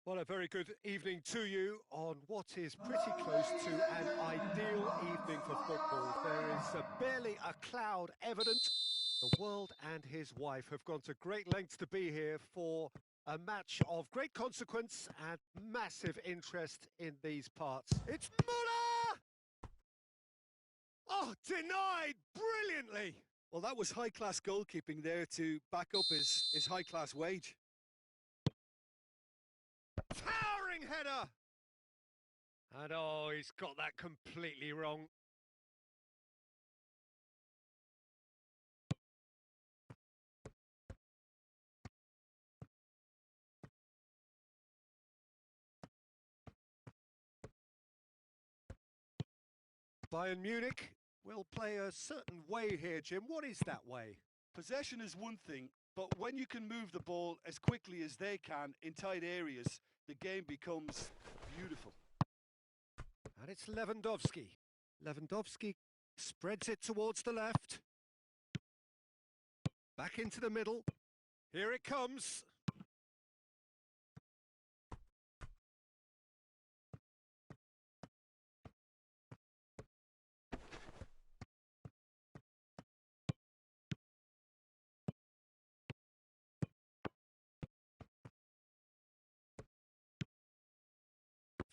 Well, a very good evening to you on what is pretty close to an ideal evening for football. There is barely a cloud evident. The world and his wife have gone to great lengths to be here for a match of great consequence and massive interest in these parts. It's Muller! Oh, denied brilliantly! Well, that was high-class goalkeeping there to back up his high-class wage. Towering header! And oh, he's got that completely wrong. Bayern Munich will play a certain way here, Jim. What is that way? Possession is one thing, but when you can move the ball as quickly as they can in tight areas, the game becomes beautiful. And it's Lewandowski. Lewandowski spreads it towards the left. Back into the middle. Here it comes.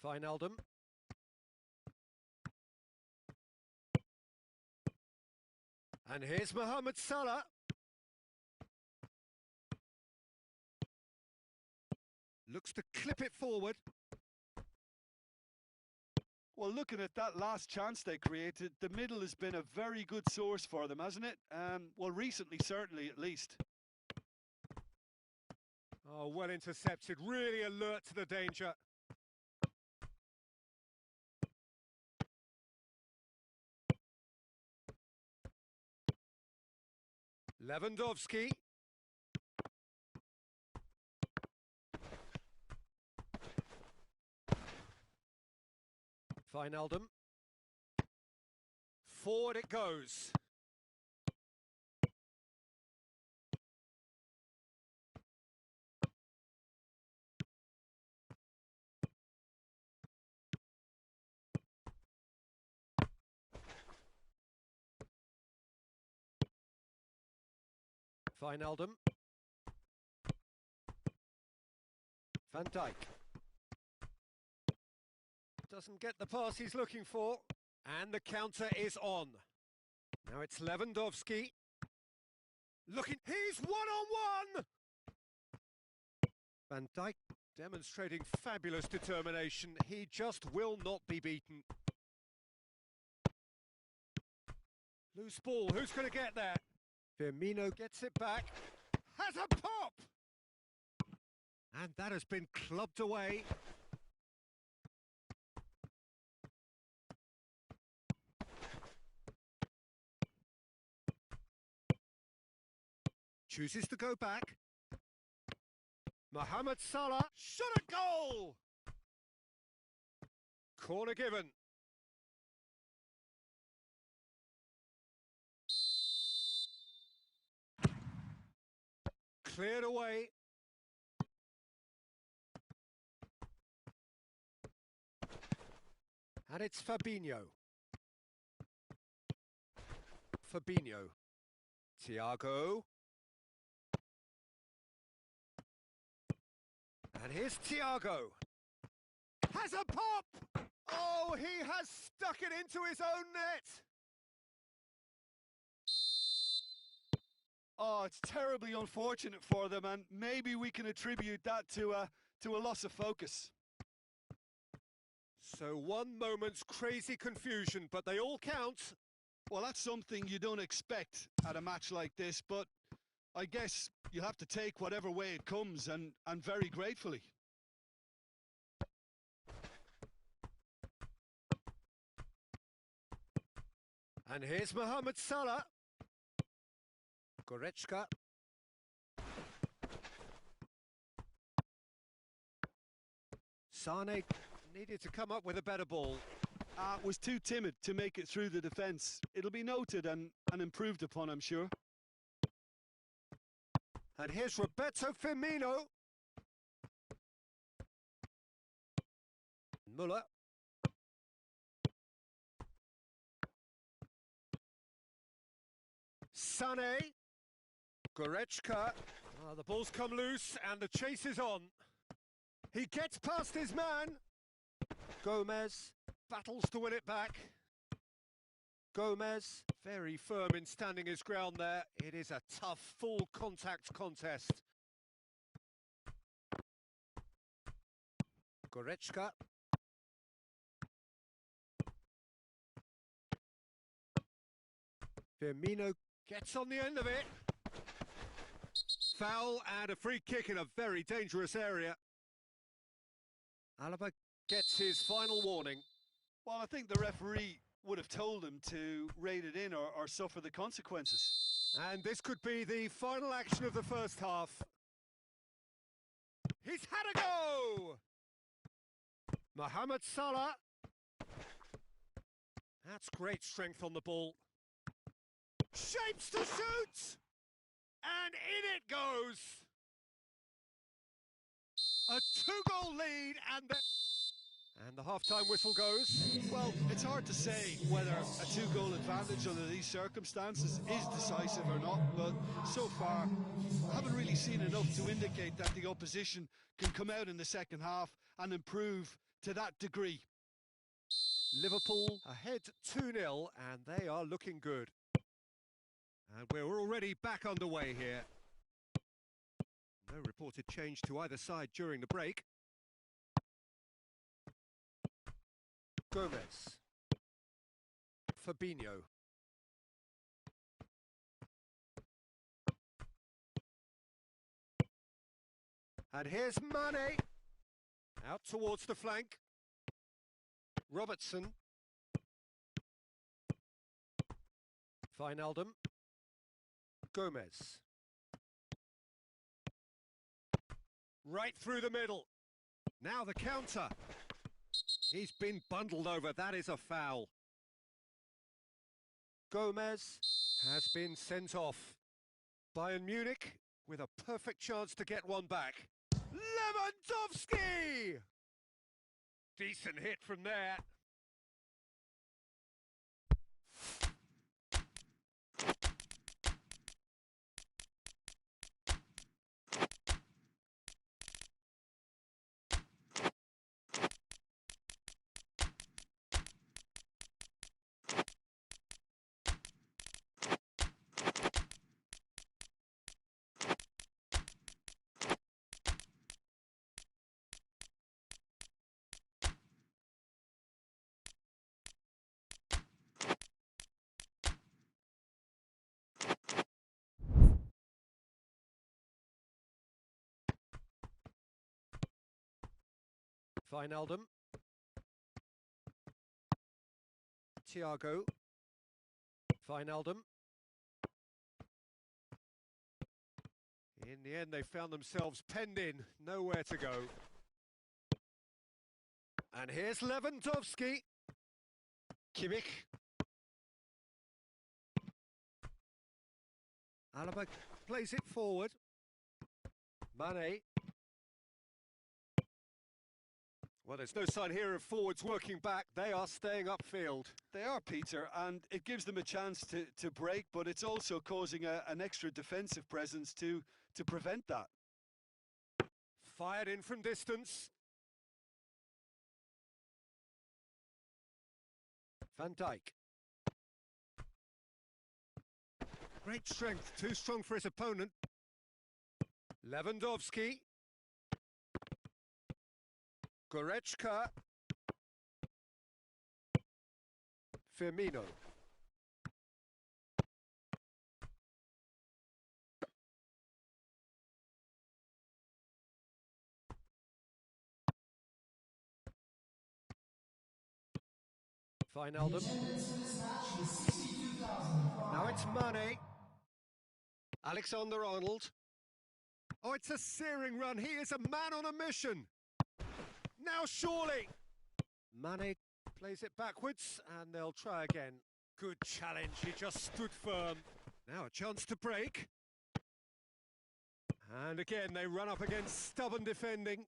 Wijnaldum. And here's Mohamed Salah. Looks to clip it forward. Well, looking at that last chance they created, the middle has been a very good source for them, hasn't it? Well, recently, certainly, at least. Oh, well intercepted. Really alert to the danger. Lewandowski. Wijnaldum. Forward it goes. Wijnaldum. Van Dijk. Doesn't get the pass he's looking for. And the counter is on. Now it's Lewandowski. Looking, he's one-on-one! Van Dijk demonstrating fabulous determination. He just will not be beaten. Loose ball, who's going to get there? Firmino gets it back. Has a pop! And that has been clubbed away. Chooses to go back. Mohamed Salah, shot a goal! Corner given. Cleared away. And it's Fabinho. Fabinho. Thiago. And here's Thiago. Has a pop! Oh, he has stuck it into his own net! Oh, it's terribly unfortunate for them, and maybe we can attribute that to a loss of focus. So one moment's crazy confusion, but they all count. Well, that's something you don't expect at a match like this, but I guess you have to take whatever way it comes, and very gratefully. And here's Mohamed Salah. Goretzka. Sane needed to come up with a better ball. Was too timid to make it through the defence. It'll be noted and improved upon, I'm sure. And here's Roberto Firmino. Müller. Sané. Goretzka. The ball's come loose and the chase is on. He gets past his man. Gomez battles to win it back. Gomez, very firm in standing his ground there. It is a tough, full contact contest. Goretzka. Firmino gets on the end of it. Foul and a free kick in a very dangerous area. Alaba gets his final warning. Well, I think the referee would have told him to rate it in or suffer the consequences. And this could be the final action of the first half. He's had a go! Mohamed Salah. That's great strength on the ball. Shapes to shoot! And in it goes! A 2-goal lead and the half-time whistle goes. Well, it's hard to say whether a 2-goal advantage under these circumstances is decisive or not, but so far I haven't really seen enough to indicate that the opposition can come out in the second half and improve to that degree. Liverpool ahead 2-0 and they are looking good. And we're already back underway here. No reported change to either side during the break. Gomez. Fabinho. And here's Mane. Out towards the flank. Robertson. Wijnaldum. Gomez. Right through the middle. Now the counter. He's been bundled over. That is a foul. Gomez has been sent off. Bayern Munich with a perfect chance to get one back. Lewandowski! Decent hit from there. Wijnaldum. Thiago. Wijnaldum. In the end, they found themselves penned in, nowhere to go. And here's Lewandowski. Kimmich. Alaba plays it forward. Mane. Well, there's no sign here of forwards working back. They are staying upfield. They are, Peter, and it gives them a chance to break, but it's also causing an extra defensive presence to prevent that. Fired in from distance. Van Dijk. Great strength, too strong for his opponent. Lewandowski. Goretzka. Firmino. Wijnaldum. Now it's Mane. Alexander-Arnold. Oh, it's a searing run. He is a man on a mission. Now surely. Mane plays it backwards and they'll try again. Good challenge. He just stood firm. Now a chance to break. And again they run up against stubborn defending.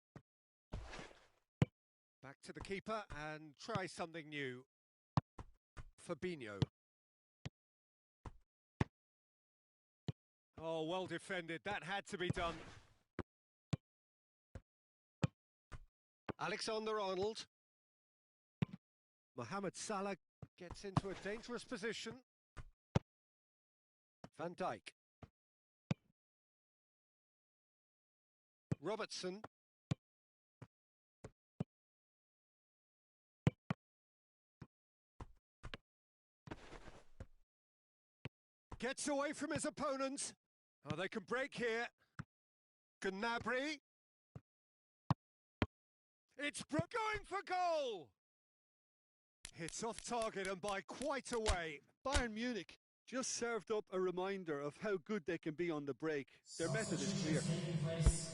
Back to the keeper and try something new. Fabinho. Oh, well defended. That had to be done. Alexander-Arnold. Mohamed Salah gets into a dangerous position. Van Dijk. Robertson. Gets away from his opponent. Oh, they can break here. Gnabry. It's going for goal! It's off target and by quite a way. Bayern Munich just served up a reminder of how good they can be on the break. Their method is clear. Taking place.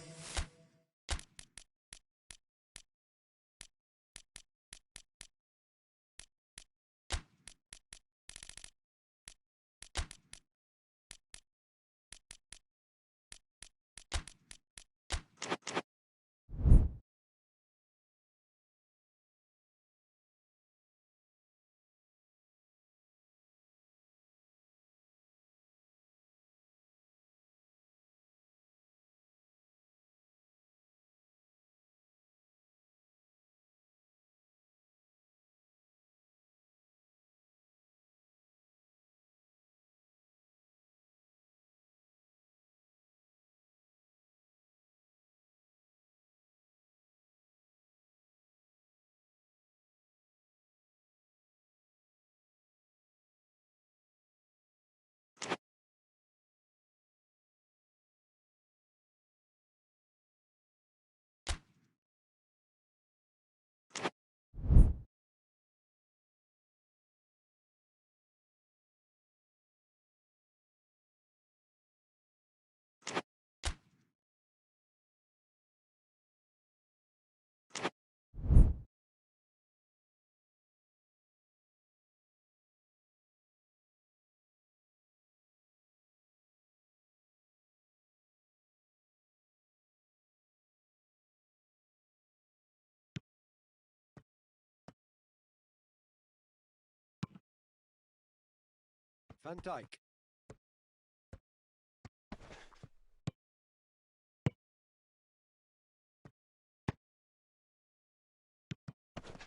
Van Dijk.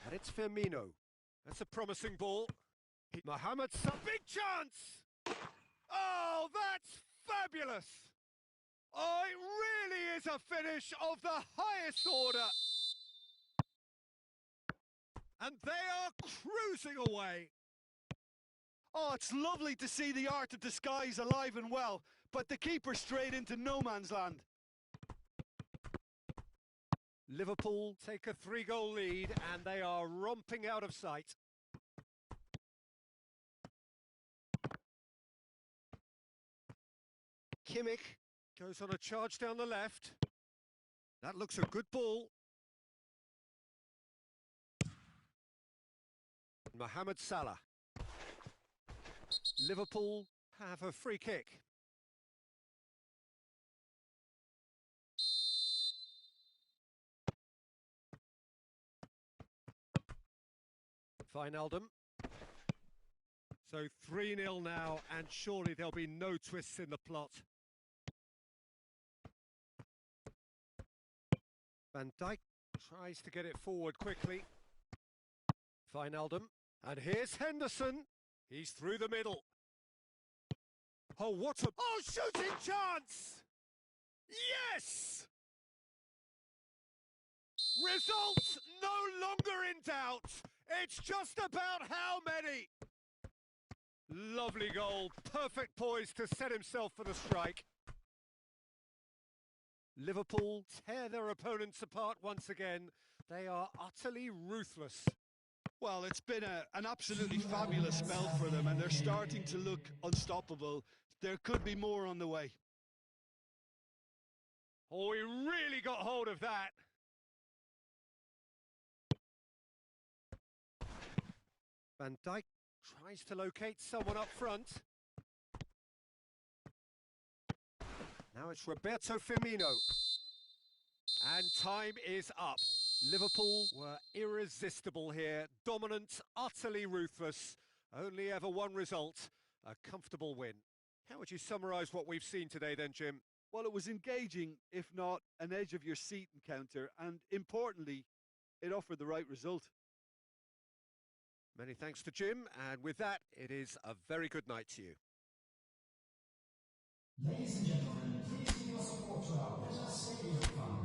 And it's Firmino. That's a promising ball. Mohamed Salah. Big chance! Oh, that's fabulous! Oh, it really is a finish of the highest order. And they are cruising away. Oh, it's lovely to see the art of disguise alive and well, but the keeper straight into no man's land. Liverpool take a 3-goal lead and they are romping out of sight. Kimmich goes on a charge down the left. That looks a good ball. Mohamed Salah. Liverpool have a free kick. Wijnaldum. So 3-0 now, and surely there'll be no twists in the plot. Van Dijk tries to get it forward quickly. Wijnaldum. And here's Henderson. He's through the middle. Oh, what a... Oh, shooting chance! Yes! Results no longer in doubt. It's just about how many. Lovely goal. Perfect poise to set himself for the strike. Liverpool tear their opponents apart once again. They are utterly ruthless. Well, it's been an absolutely fabulous spell for them, and they're starting to look unstoppable. There could be more on the way. Oh, he really got hold of that. Van Dijk tries to locate someone up front. Now it's Roberto Firmino. And time is up. Liverpool were irresistible here, dominant, utterly ruthless. Only ever one result, a comfortable win. How would you summarise what we've seen today then, Jim? Well, it was engaging, if not an edge-of-your-seat encounter, and importantly, it offered the right result. Many thanks to Jim, and with that, it is a very good night to you. Ladies and gentlemen, please give your support to our better stadium fund.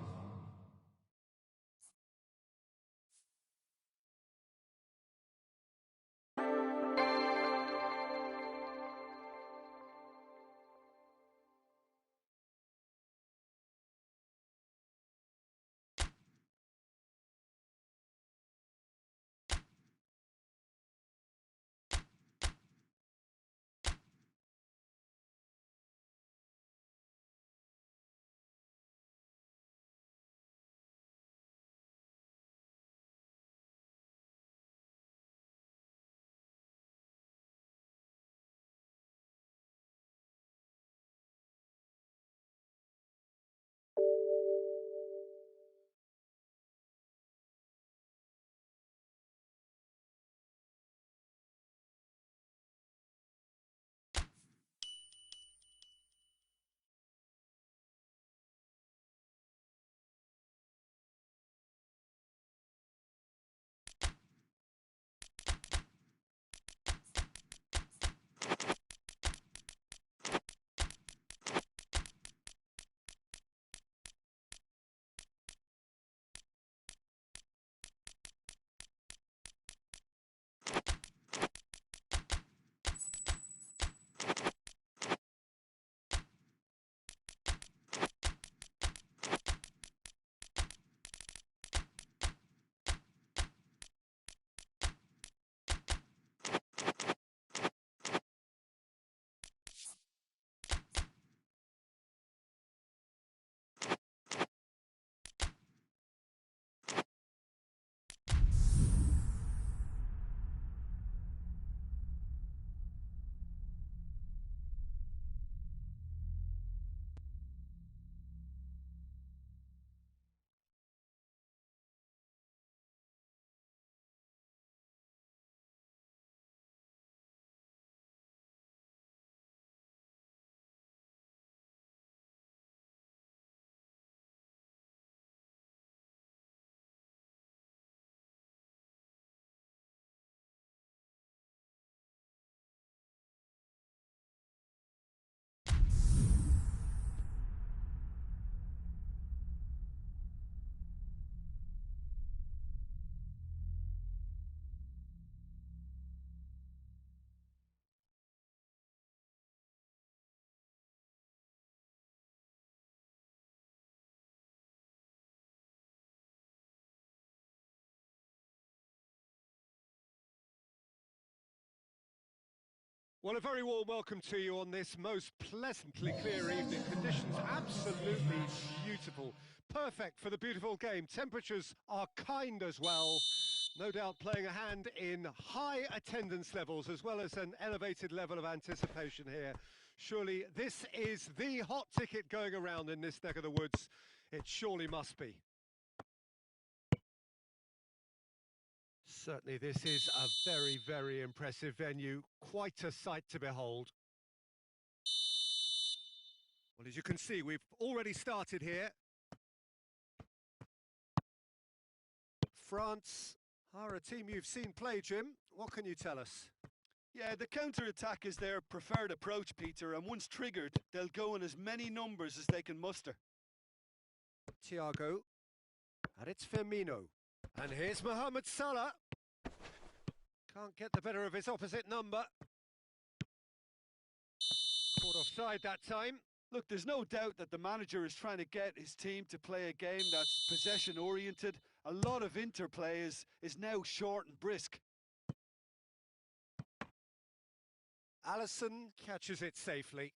Well, a very warm welcome to you on this most pleasantly clear evening. Conditions absolutely beautiful. Perfect for the beautiful game. Temperatures are kind as well. No doubt playing a hand in high attendance levels as well as an elevated level of anticipation here. Surely this is the hot ticket going around in this neck of the woods. It surely must be. Certainly this is a very, very impressive venue. Quite a sight to behold. Well, as you can see, we've already started here. France are a team you've seen play, Jim. What can you tell us? Yeah, the counter-attack is their preferred approach, Peter, and once triggered, they'll go in as many numbers as they can muster. Thiago, and it's Firmino. And here's Mohamed Salah. Can't get the better of his opposite number. Caught offside that time. Look, there's no doubt that the manager is trying to get his team to play a game that's possession-oriented. A lot of interplay is now short and brisk. Alisson catches it safely.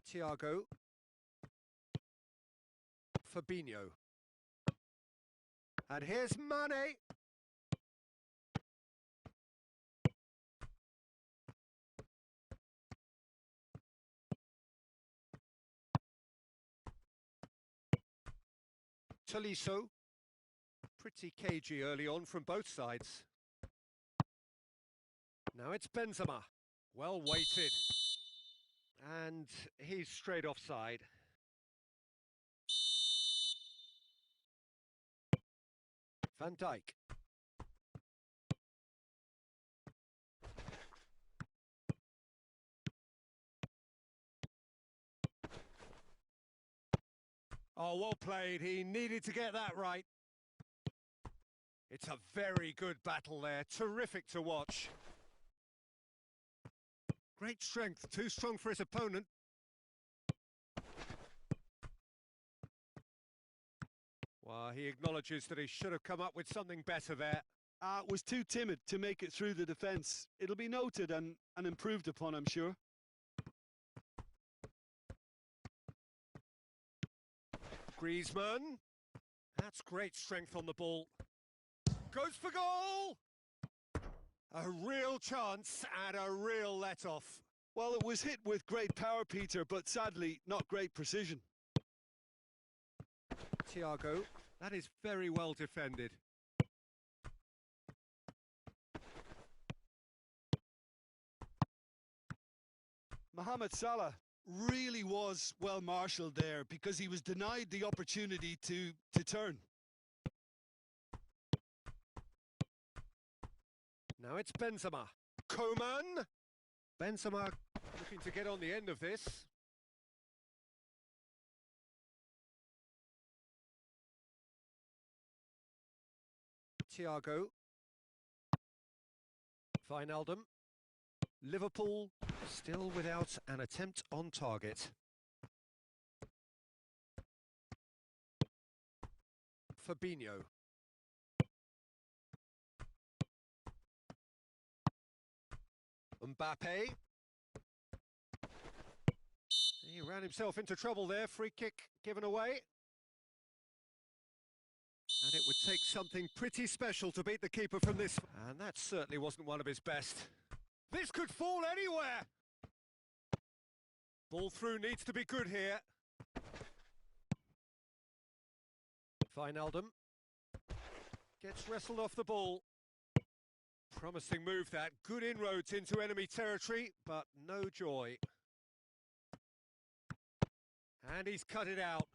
Thiago. Fabinho. And here's Mane. Tolisso. Pretty cagey early on from both sides. Now it's Benzema. Well weighted. And he's straight offside. Van Dijk. Oh, well played. He needed to get that right. It's a very good battle there. Terrific to watch. Great strength. Too strong for his opponent. Well, he acknowledges that he should have come up with something better there. Was too timid to make it through the defence. It'll be noted and improved upon, I'm sure. Griezmann. That's great strength on the ball. Goes for goal! A real chance and a real let-off. Well, it was hit with great power, Peter, but sadly, not great precision. Thiago, that is very well defended. Mohamed Salah really was well marshalled there because he was denied the opportunity to turn. Now it's Benzema. Coman. Benzema looking to get on the end of this. Thiago. Wijnaldum. Liverpool still without an attempt on target. Fabinho. Mbappe. He ran himself into trouble there. Free kick given away. And it would take something pretty special to beat the keeper from this. And that certainly wasn't one of his best. This could fall anywhere. Ball through needs to be good here. Wijnaldum gets wrestled off the ball. Promising move that. Good inroads into enemy territory, but no joy. And he's cut it out.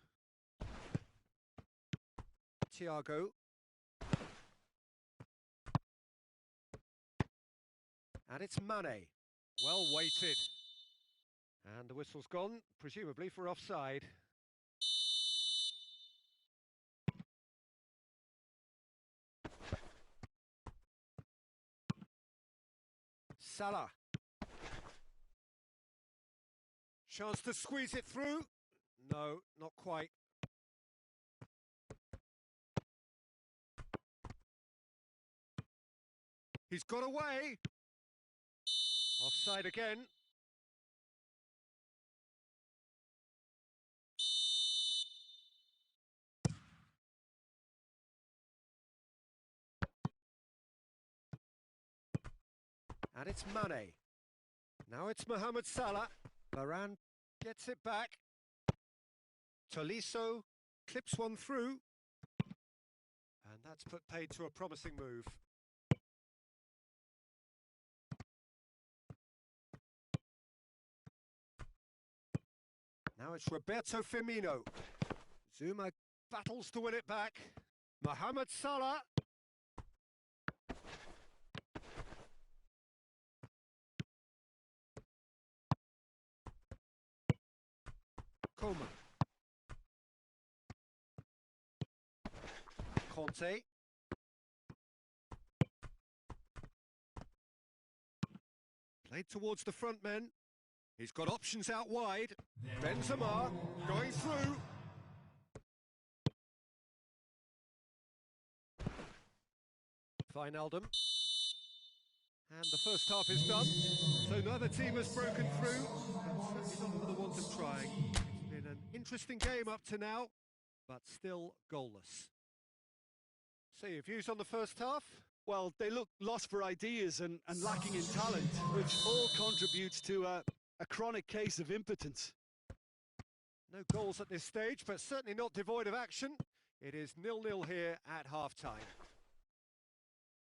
Thiago. And it's Mane. Well weighted. And the whistle's gone, presumably for offside. Salah. Chance to squeeze it through. No, not quite. He's got away. Offside again. And it's Mane. Now it's Mohamed Salah. Varane gets it back. Tolisso clips one through. And that's put paid to a promising move. Now it's Roberto Firmino. Zuma battles to win it back. Mohamed Salah. Coman. Conte. Played towards the front men. He's got options out wide. Benzema going through. Wijnaldum. And the first half is done. So neither team has broken through. And certainly not for the want of trying. It's been an interesting game up to now, but still goalless. So your views on the first half? Well, they look lost for ideas and lacking in talent, which all contributes to a chronic case of impotence. No goals at this stage, but certainly not devoid of action. It is 0-0 here at half-time.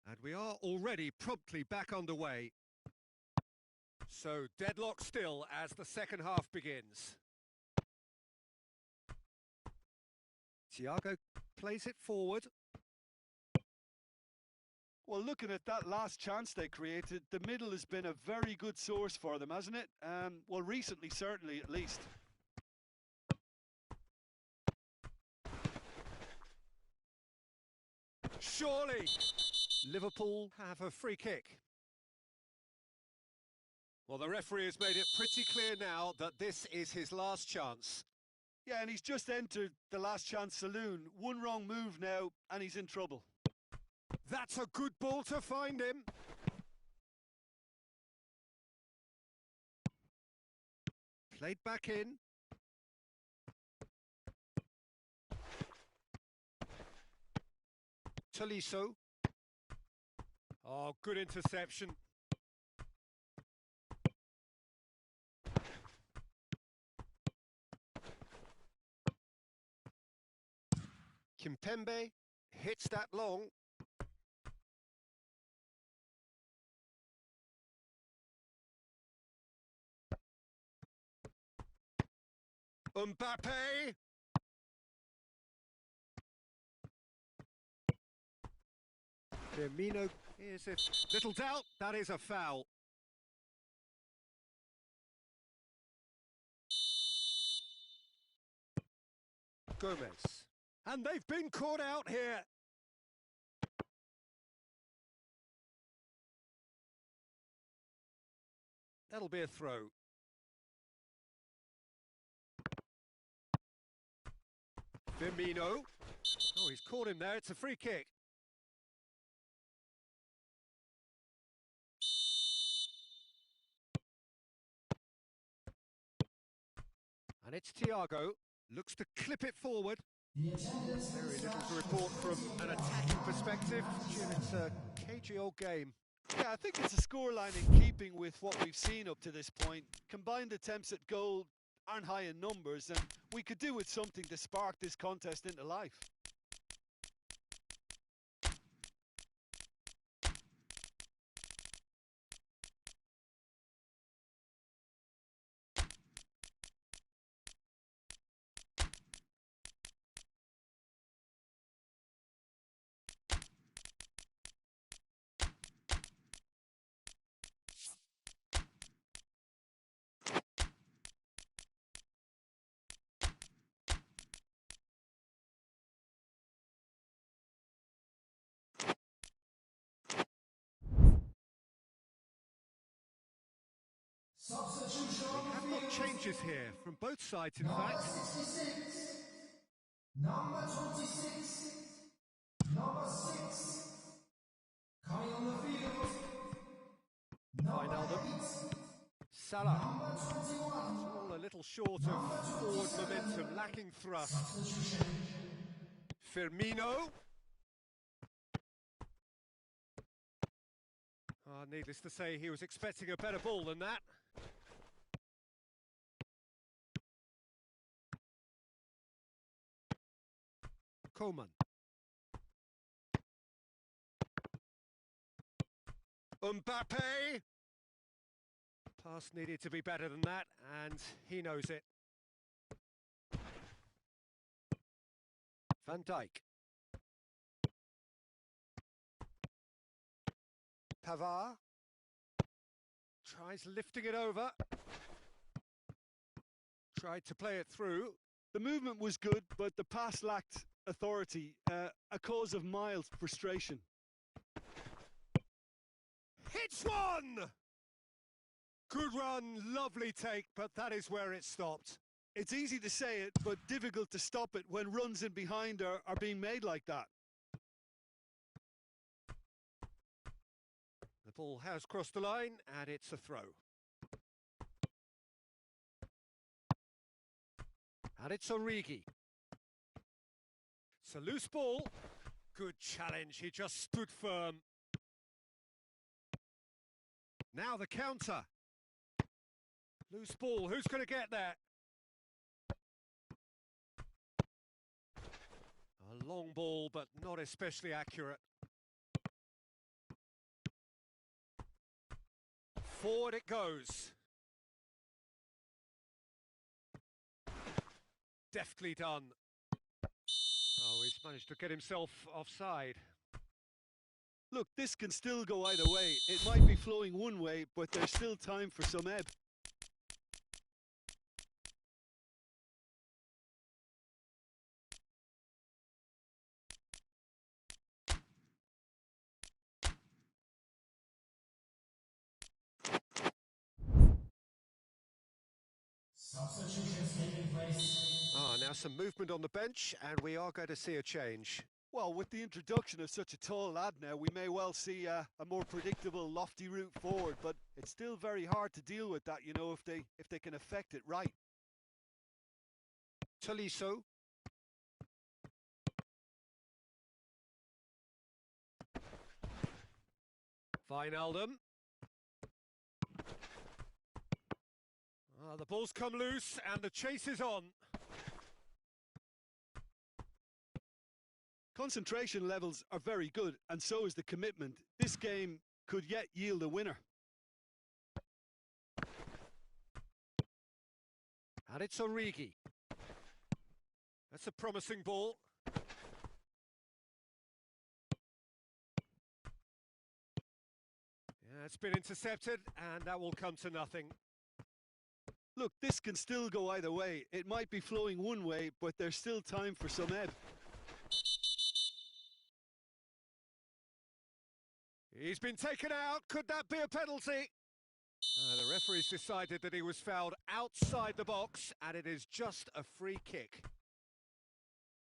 And we are already promptly back underway. So deadlock still as the second half begins. Thiago plays it forward. Well, looking at that last chance they created, the middle has been a very good source for them, hasn't it? Well, recently, certainly, at least. Surely Liverpool have a free kick. Well, the referee has made it pretty clear now that this is his last chance. Yeah, and he's just entered the last chance saloon. One wrong move now, and he's in trouble. That's a good ball to find him. Played back in. Tolisso. Oh, good interception. Kimpembe hits that long. Mbappe. Firmino, here's it. Little doubt, that is a foul. Gomez. And they've been caught out here. That'll be a throw. Firmino. Oh, he's caught him there. It's a free kick. And it's Thiago. Looks to clip it forward. Very little to report from an attacking perspective. Jim, it's a cagey old game. Yeah, I think it's a scoreline in keeping with what we've seen up to this point. Combined attempts at goal aren't high in numbers, and we could do with something to spark this contest into life. We have got changes here from both sides, in fact. 66. Number 26. Number 6. Coming on the field, Wijnaldum. Salah. number 21. It's all a little short of forward momentum, lacking thrust. Substitution. Firmino. Needless to say, he was expecting a better ball than that. Coman. Mbappe. Pass needed to be better than that, and he knows it. Van Dijk. Pavard. Tries lifting it over. Tried to play it through. The movement was good, but the pass lacked authority, a cause of mild frustration. Hits one! Good run, lovely take, but that is where it stopped. It's easy to say it, but difficult to stop it when runs in behind are being made like that. The ball has crossed the line, and it's a throw. And it's Origi. It's a loose ball. Good challenge, he just stood firm. Now the counter. Loose ball, who's going to get that? A long ball, but not especially accurate. Forward it goes. Deftly done. Oh, he's managed to get himself offside. Look, this can still go either way. It might be flowing one way, but there's still time for some ebb. Substitutions taking place. Now some movement on the bench, and we are going to see a change. Well, with the introduction of such a tall lad now, we may well see a more predictable, lofty route forward, but it's still very hard to deal with that, you know, if they can affect it right. Tolisso. Wijnaldum. The ball's come loose, and the chase is on. Concentration levels are very good, and so is the commitment. This game could yet yield a winner. And it's Origi. That's a promising ball. Yeah, it's been intercepted, and that will come to nothing. Look, this can still go either way. It might be flowing one way, but there's still time for some ebb. He's been taken out. Could that be a penalty? The referee's decided that he was fouled outside the box, and it is just a free kick.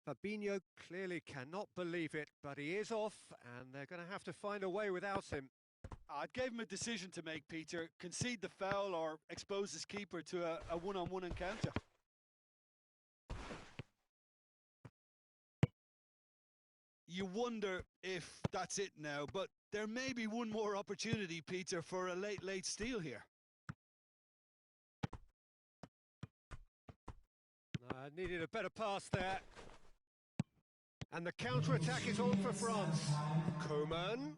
Fabinho clearly cannot believe it, but he is off, and they're going to have to find a way without him. I gave him a decision to make, Peter. Concede the foul or expose his keeper to a one-on-one encounter. You wonder if that's it now, but there may be one more opportunity, Peter, for a late steal here. Needed a better pass there. And the counter-attack is on for France. Coman.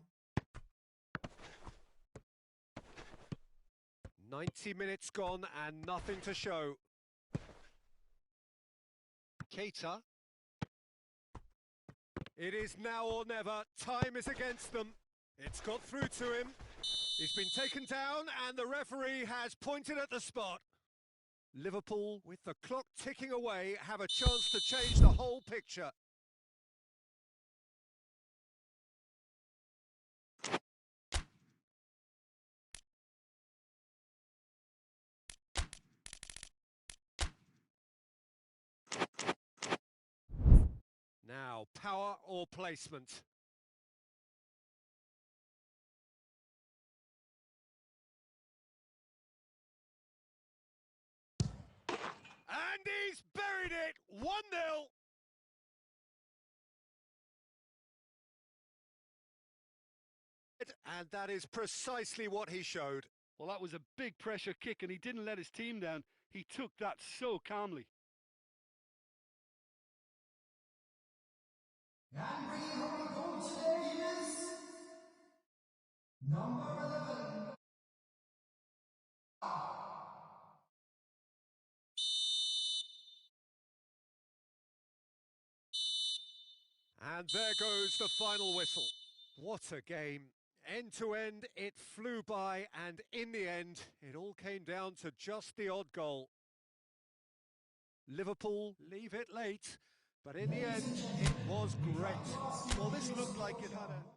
90 minutes gone and nothing to show. Keita. It is now or never. Time is against them. It's got through to him. He's been taken down and the referee has pointed at the spot. Liverpool, with the clock ticking away, have a chance to change the whole picture. Now, power or placement? he's buried it! 1-0! And that is precisely what he showed. Well, that was a big pressure kick, and he didn't let his team down. He took that so calmly. And bringing home the goal today is number 11. And there goes the final whistle. What a game. End to end, it flew by, and in the end, it all came down to just the odd goal. Liverpool leave it late, but in the end, it was great. Well, this looked like it had a...